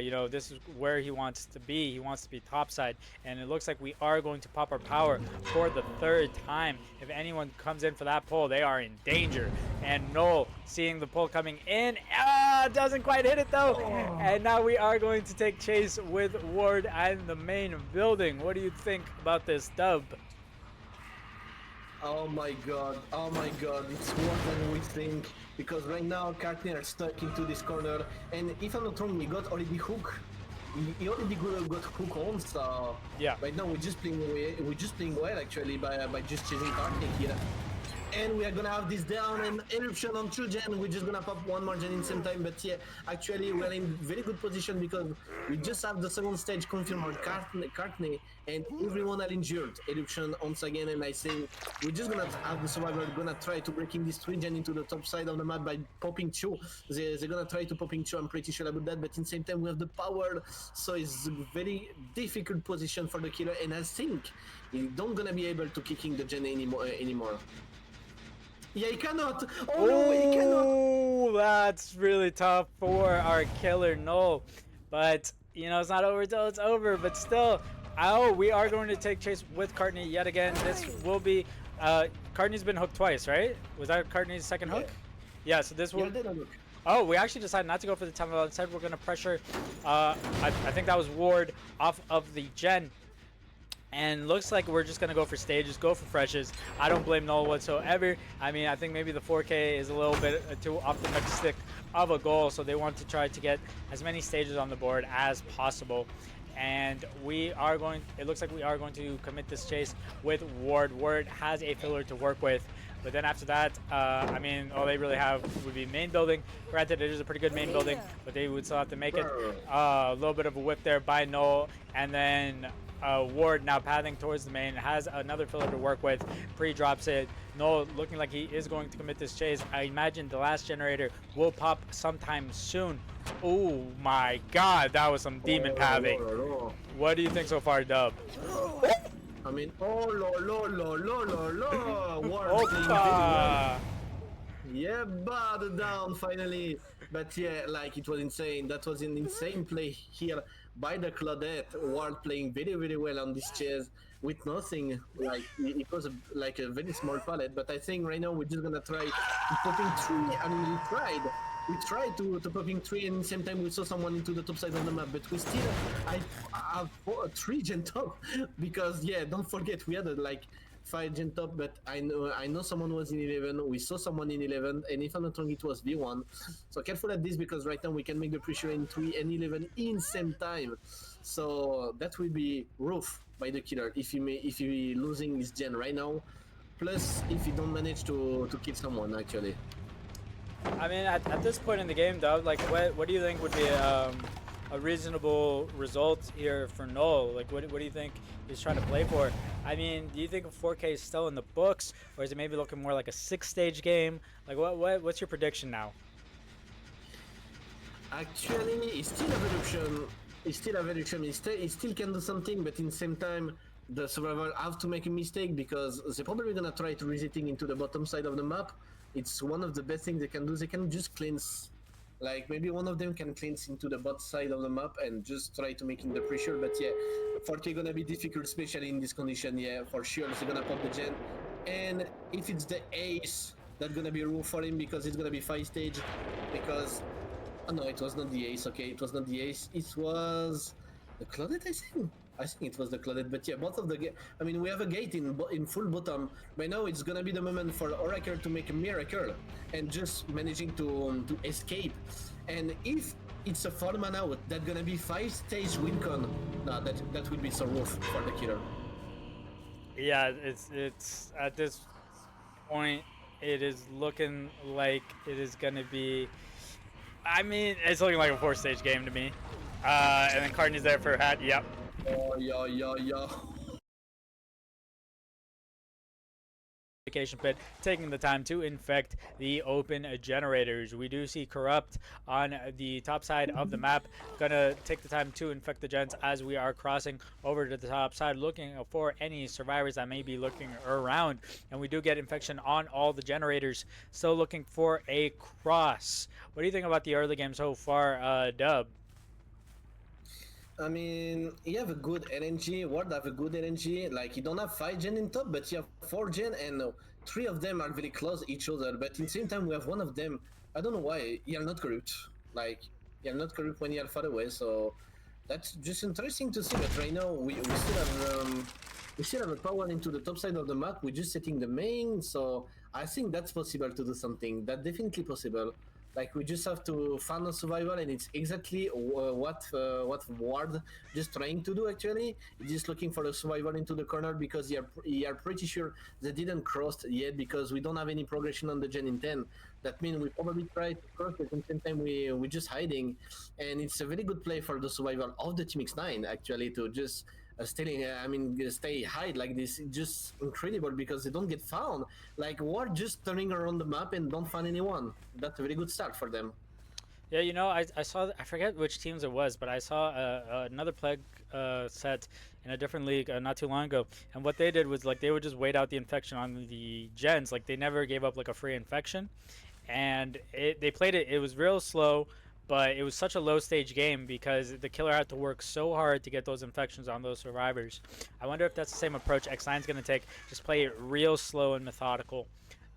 You know, this is where he wants to be. He wants to be topside, and it looks like we are going to pop our power for the third time. If anyone comes in for that pull, they are in danger. And Noel, seeing the pull coming in, doesn't quite hit it though. And now we are going to take chase with Ward and the main building. What do you think about this, Dub? Oh my god, it's worse than we think. Because right now, Cartney are stuck into this corner, and if I'm not wrong, he got already hook. He already got hook on, so yeah. Right now we're just playing well actually by just chasing Cartney here. And we are gonna have this down and eruption on 2 gen. We're just gonna pop 1 more gen in same time, but yeah, actually we're in very good position because we just have the second stage confirmed on Cartney and everyone are injured. Eruption once again, and I think we're just gonna have the survivor gonna try to breaking this 3 gen into the top side of the map by popping 2. They're gonna try to popping 2, I'm pretty sure about that, but in same time we have the power, so it's a very difficult position for the killer, and I think he don't gonna be able to kicking the gen anymore. Yeah, he cannot. Oh no, he cannot. Oh, that's really tough for our killer Null. But, you know, it's not over until it's over. But still, we are going to take chase with Cartney yet again. This will be, Cartney's been hooked twice, right? Was that Cartney's second hook? Yeah, so this will... Yeah, oh, we actually decided not to go for the time. Instead, we're going to pressure, I think that was Ward off of the gen. And looks like we're just going to go for stages, go for freshes. I don't blame Null whatsoever. I mean, I think maybe the 4K is a little bit too optimistic of a goal, so they want to try to get as many stages on the board as possible. And we are going, it looks like we are going to commit this chase with Ward. Ward has a filler to work with. But then after that, I mean, all they really have would be main building. Granted, it is a pretty good main building, but they would still have to make it. A little bit of a whip there by Null. And then Ward now pathing towards the main, has another filler to work with, pre-drops it. Null looking like he is going to commit this chase. I imagine the last generator will pop sometime soon. Oh my god, that was some demon pathing. What do you think so far, Dub? I mean, Ward Opa! yeah, but down finally. But yeah, like it was insane. That was an insane play here by the Claudette. Ward playing very, very well on this chase with nothing. Like it was like a very small palette. But I think right now we're just gonna try popping 3. I mean, we tried to popping 3, and at the same time we saw someone into the top side of the map, but we still have 3 gen top because yeah, don't forget we had like 5 gen top, but I know someone was in 11. We saw someone in 11, and if I'm not wrong, it was V1. So careful at this because right now we can make the pressure in 3 and 11 in same time. So that will be rough by the killer if he losing his gen right now. Plus if he don't manage to kill someone actually. I mean, at this point in the game, Dub, like, what do you think would be a reasonable result here for Null? Like, what do you think he's trying to play for? I mean, do you think 4K is still in the books, or is it maybe looking more like a 6-stage game? Like, what's your prediction now? Actually, he still have eruption. He still can do something, but in the same time, the survivor have to make a mistake because they're probably gonna try to resetting into the bottom side of the map. It's one of the best things they can do. They can just cleanse, like maybe one of them can cleanse into the bot side of the map and just try to making the pressure. But yeah, 4K gonna be difficult, especially in this condition. Yeah, for sure. They're gonna pop the gen, and if it's the ace, that's gonna be rough for him because it's gonna be 5 stage. Because oh no, it was not the ace. Okay, it was not the ace. It was the Claudette, I think. I think it was the Claudette, but yeah, both of the I mean, we have a gate in full bottom. By now, it's gonna be the moment for Oracle to make a miracle and just managing to escape. And if it's a 4-man out, that's gonna be 5-stage win con. No, that would be so rough for the killer. Yeah, it's at this point, it is looking like it is gonna be. I mean, it's looking like a 4-stage game to me. And then Cartney's there for a hat. Yep. Oh, yeah. pit, taking the time to infect the open generators. We do see Corrupt on the top side of the map, gonna take the time to infect the gens as we are crossing over to the top side, looking for any survivors that may be looking around. And we do get infection on all the generators, still looking for a cross. What do you think about the early game so far, Dub? I mean, you have a good LNG. Ward have a good LNG. Like, you don't have 5 gen in top, but you have 4 gen, and 3 of them are very close each other. But in the same time, we have one of them. I don't know why. You're not corrupt. Like, you're not corrupt when you're far away. So that's just interesting to see. But right now, we still have a power into the top side of the map. We're just setting the main. So I think that's possible to do something. That's definitely possible. Like, we just have to find a survival, and it's exactly what Ward just trying to do. Actually, just looking for a survival into the corner, because you're pretty sure they didn't cross yet, because we don't have any progression on the gen in 10. That means we probably try to cross, but at the same time we're just hiding, and it's a very good play for the survival of the Team X9 actually, to just stay hide like this. It's just incredible, because they don't get found. Like, Ward just turning around the map and don't find anyone. That's a very good start for them. Yeah, you know, I saw, I forget which teams it was, but I saw another plague set in a different league not too long ago, and what they did was, like, they would just wait out the infection on the gens. Like, they never gave up like a free infection, and they played it. It was real slow, but it was such a low stage game because the killer had to work so hard to get those infections on those survivors. I wonder if that's the same approach X9's going to take, just play it real slow and methodical.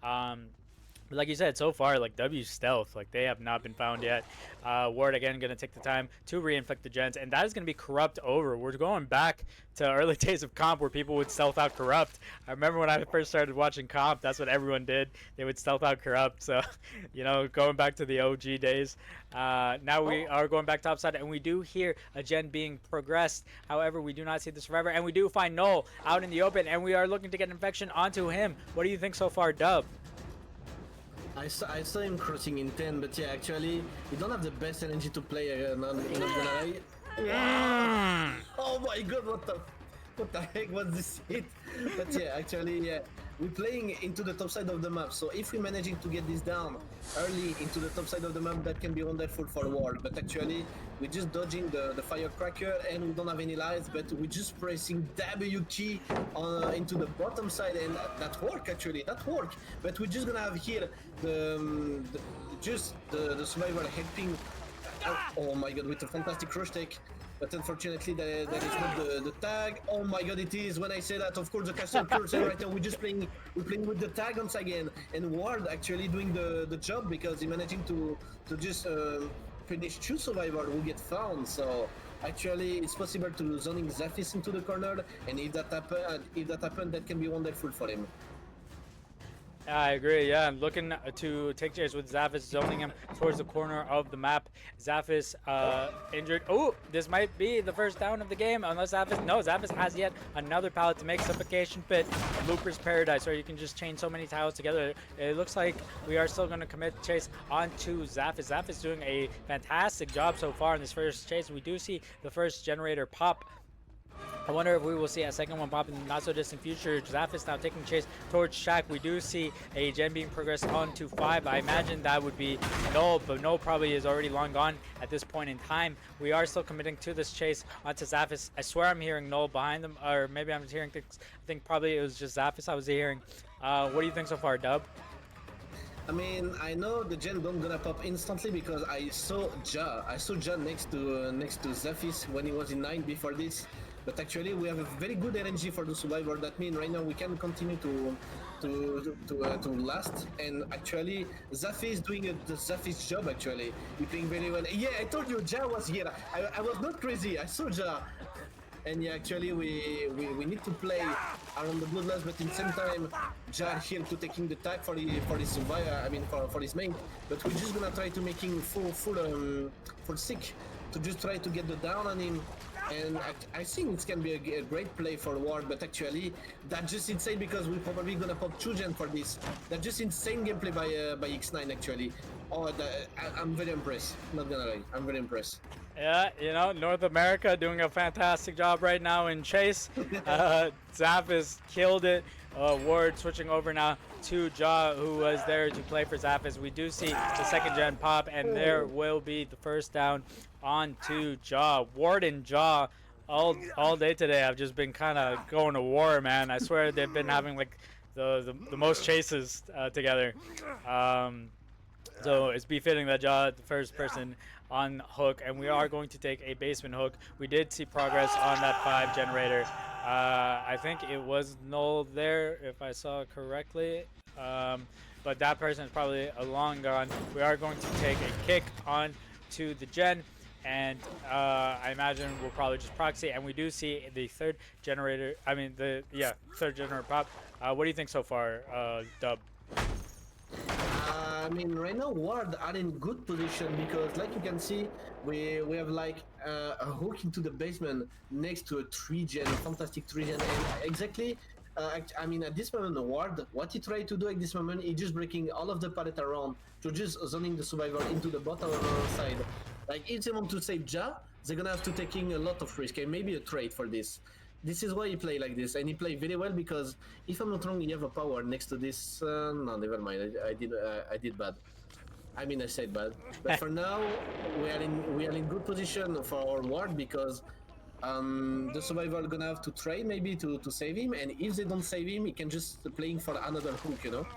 But like you said, so far, like, W stealth, like, they have not been found yet. Ward again going to take the time to reinfect the gens, and that is going to be Corrupt over. We're going back to early days of comp where people would stealth out Corrupt. I remember when I first started watching comp, that's what everyone did. They would stealth out Corrupt. So, you know, going back to the OG days. Now we are going back topside, and we do hear a gen being progressed. However, we do not see the survivor, and we do find Null out in the open, and we are looking to get infection onto him. What do you think so far, Dub? I saw him crossing in 10, but yeah, actually, he don't have the best energy to play, not gonna lie. Oh my god, what the heck was this hit? But yeah, actually, yeah, we're playing into the top side of the map, so if we're managing to get this down early into the top side of the map, that can be wonderful for Ward. But actually, we're just dodging the firecracker, and we don't have any lights, but we're just pressing W key into the bottom side, and that work actually, that work. But we're just gonna have here the survivor helping. Oh my god, with a fantastic rush take. But unfortunately, that is not the tag. Oh my god, it is. When I say that, of course, the castle curse. Right now, we're playing with the tag once again, and Ward actually doing the job, because he managing to just finish 2 survivors who get found. So actually, it's possible to zoning Zafis into the corner, and if that happen, that can be wonderful for him. I agree, yeah. I'm looking to take chase with Zafis, zoning him towards the corner of the map. Zafis injured. Oh, this might be the first down of the game, unless Zafis... No, Zafis has yet another pallet to make Suffocation Pit, Looper's Paradise, where you can just chain so many tiles together. It looks like we are still going to commit chase onto Zafis. Zafis doing a fantastic job so far in this first chase. We do see the first generator pop. I wonder if we will see a second one pop in the not so distant future. Zafis now taking chase towards Shaq. We do see a gen being progressed on to 5. I imagine that would be Null, but Null probably is already long gone at this point in time. We are still committing to this chase onto Zafis. I swear I'm hearing Null behind them, or maybe I'm just hearing things. I think probably it was just Zafis I was hearing. What do you think so far, Dub? I mean, I know the gen don't gonna pop instantly, because I saw Ja next to Zafis when he was in 9 before this. But actually, we have a very good RNG for the survivor. That means right now we can continue to last. And actually, Zafi is doing the Zafi's job. Actually, he's playing very well. Yeah, I told you, Ja was here. I was not crazy. I saw Ja. And yeah, actually, we need to play around the bloodlust, but in the same time, Ja here to taking the tag for his survivor. I mean, for his main. But we're just gonna try to make him full sick, to just try to get the down on him. And I think it can be a great play for Ward, but actually that's just insane, because we're probably gonna pop 2 gen for this. That's just insane gameplay by X9 actually. Oh, I'm very impressed. Not gonna lie, I'm very impressed. Yeah, you know, North America doing a fantastic job right now in chase. Zafis killed it Ward switching over now to Jaw, who was there to play for Zappis. We do see the second gen pop, and there will be the first down on to Jaw. Ward and Jaw all day today have just been kind of going to war, man. I swear they've been having like the most chases together. So it's befitting that Jaw, the first person on hook, and we are going to take a basement hook. We did see progress on that 5 generator. I think it was null there, if I saw correctly. But that person is probably a long gone. We are going to take a kick on to the gen, and I imagine we'll probably just proxy. And we do see the third generator. I mean, third generator pop. What do you think so far, Dub? I mean, right now Ward are in good position because, like you can see, we have like a hook into the basement next to a 3-gen, fantastic 3-gen, and exactly. I mean, at this moment, Ward, what he tried to do at this moment, he just breaking all of the pallet around to just zoning the survivor into the bottom side. Like, if they want to save Ja, they're gonna have to taking a lot of risk and maybe a trade for this. This is why he play like this, and he play very well because, if I'm not wrong, he have a power next to this. No, never mind. I did bad. I mean, I said bad. But for now, we are in good position for our ward because the survivor gonna have to trade maybe to save him, and if they don't save him, he can just playing for another hook. You know,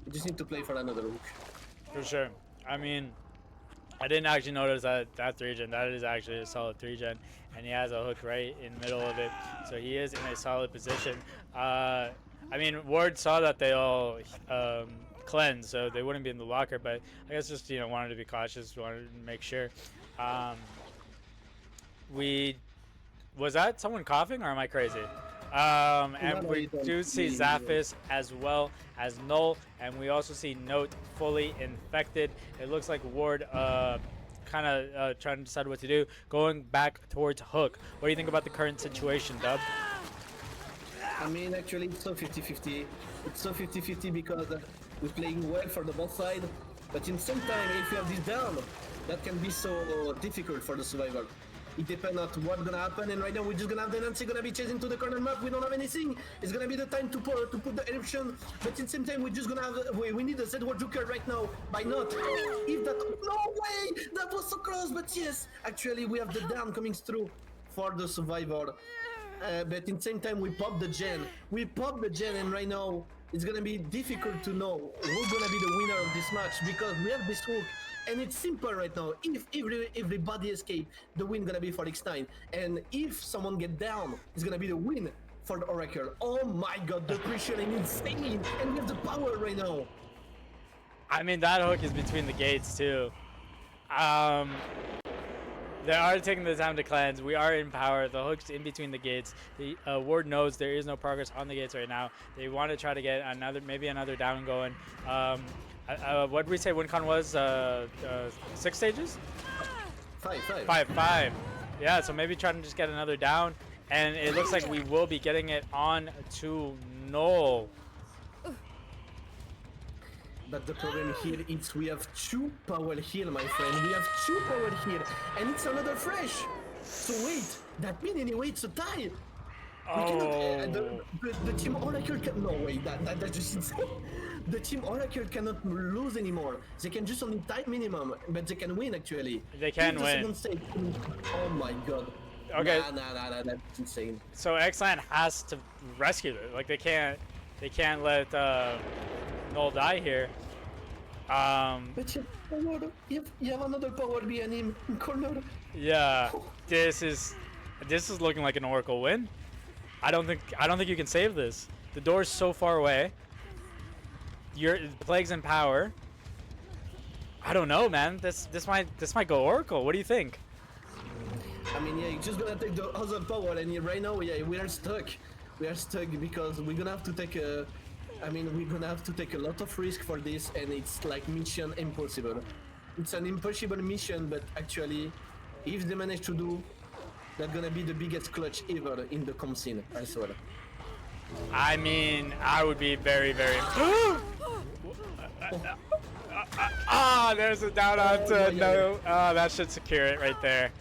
you just need to play for another hook. For sure. I mean, I didn't actually notice that 3-gen. That is actually a solid 3-gen, and he has a hook right in the middle of it, so he is in a solid position. I mean, Ward saw that they all cleansed, so they wouldn't be in the locker, but I guess just, you know, wanted to be cautious, wanted to make sure. Was that someone coughing, or am I crazy? And we do see Zappis as well as Null, and we also see Note fully infected. It looks like Ward kind of trying to decide what to do, going back towards Hook. What do you think about the current situation, Dub? I mean, actually, it's so 50-50. It's so 50-50 because we're playing well for the both side, but in some time, if you have this down, that can be so difficult for the survivor. It depends on what's gonna happen, and right now we're just gonna have the Nancy gonna be chasing to the corner map. We don't have anything. It's gonna be the time to put the eruption, but at the same time we're just gonna have we need a Z-Ward Joker right now. By not, if that no way, that was so close. But yes, actually we have the down coming through for the survivor. But at the same time we pop the gen. And right now it's gonna be difficult to know who's gonna be the winner of this match because we have this hook. And it's simple right now. If everybody escape, the win gonna be for X9. And if someone get down, it's gonna be the win for the Oracle. Oh my god, the pressure is insane. And we have the power right now. I mean, that hook is between the gates too. They are taking the time to cleanse. We are in power. The hook's in between the gates. The Ward knows there is no progress on the gates right now. They want to try to get maybe another down going. What did we say WinCon was? 6 stages? Five. Yeah, so maybe try to just get another down. And it looks like we will be getting it on to Null. But the problem here is we have 2 power heal, my friend. We have 2 power heal. And it's another fresh. So wait, that means anyway it's a tie. Oh. The Team Oracle can no way that's just insane. The Team Oracle cannot lose anymore. They can just only type minimum, but they can win actually. They can win. Oh my god. Okay. Nah, that's insane. So X9 has to rescue it. Like they can't let Null die here. But you have another power behind him in corner. Yeah. This is looking like an Oracle win. I don't think you can save this. The door's so far away. Your Plague's in power. I don't know, man. This might go Oracle. What do you think? I mean, yeah, you're just gonna take the other power, and right now, yeah, we are stuck. We are stuck because we're gonna have to take a. I mean, we're gonna have to take a lot of risk for this, and it's like mission impossible. It's an impossible mission, but actually, if they manage to do, that's gonna be the biggest clutch ever in the comp scene, I swear. I mean, I would be very, very. There's a down onto no. That should secure it right there.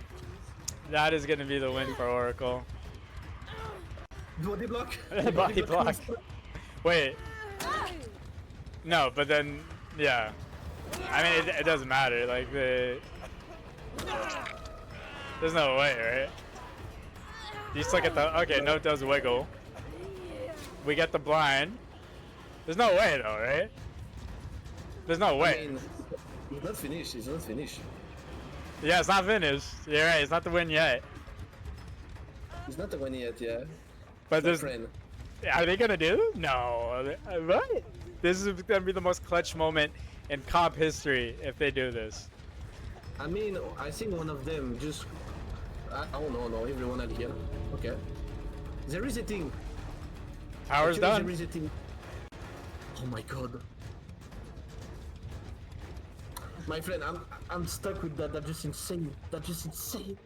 That is gonna be the win for Oracle. Body block. Body block. Wait. No, but then, yeah. I mean, it doesn't matter. Like, there's no way, right? You just look at the, okay, no, it does wiggle. We get the blind. There's no way, though, right? There's no way. I mean, it's not finished. It's not finished. Yeah, it's not finished. You're right. It's not the win yet. It's not the win yet, yeah. But It's there's. a friend. Are they gonna do? No. What? This is gonna be the most clutch moment in comp history if they do this. I mean, I think one of them just. Oh no, everyone at here. Okay. There is a thing. Power's Actually, done. There is a thing. Oh my god. My friend, I'm stuck with that. That's just insane. That's just insane.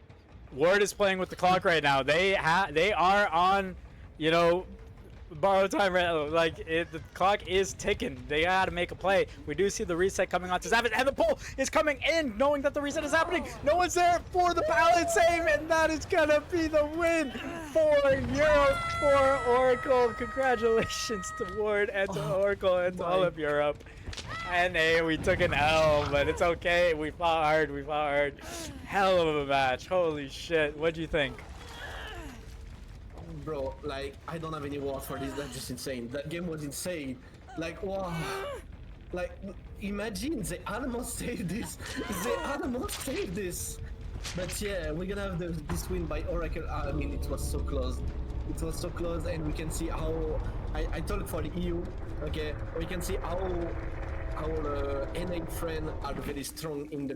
Ward is playing with the clock right now. They are on, you know, borrowed time right now. Like the clock is ticking. They gotta make a play. We do see the reset coming on to Savage, and the pull is coming in, knowing that the reset is happening. No one's there for the pallet save, and that is gonna be the win for Europe, for Oracle. Congratulations to Ward and to Oracle and to all of Europe. And hey, we took an L, but it's okay. We fought hard. We fought hard. Hell of a match. Holy shit. What'd you think? Bro, like, I don't have any words for this. That's just insane. That game was insane. Like, wow. Like, imagine they almost saved this. They almost saved this. But yeah, we're gonna have this win by Oracle. I mean, it was so close. It was so close, and we can see how I talk for the EU. Okay, we can see how our NA friends are very strong in the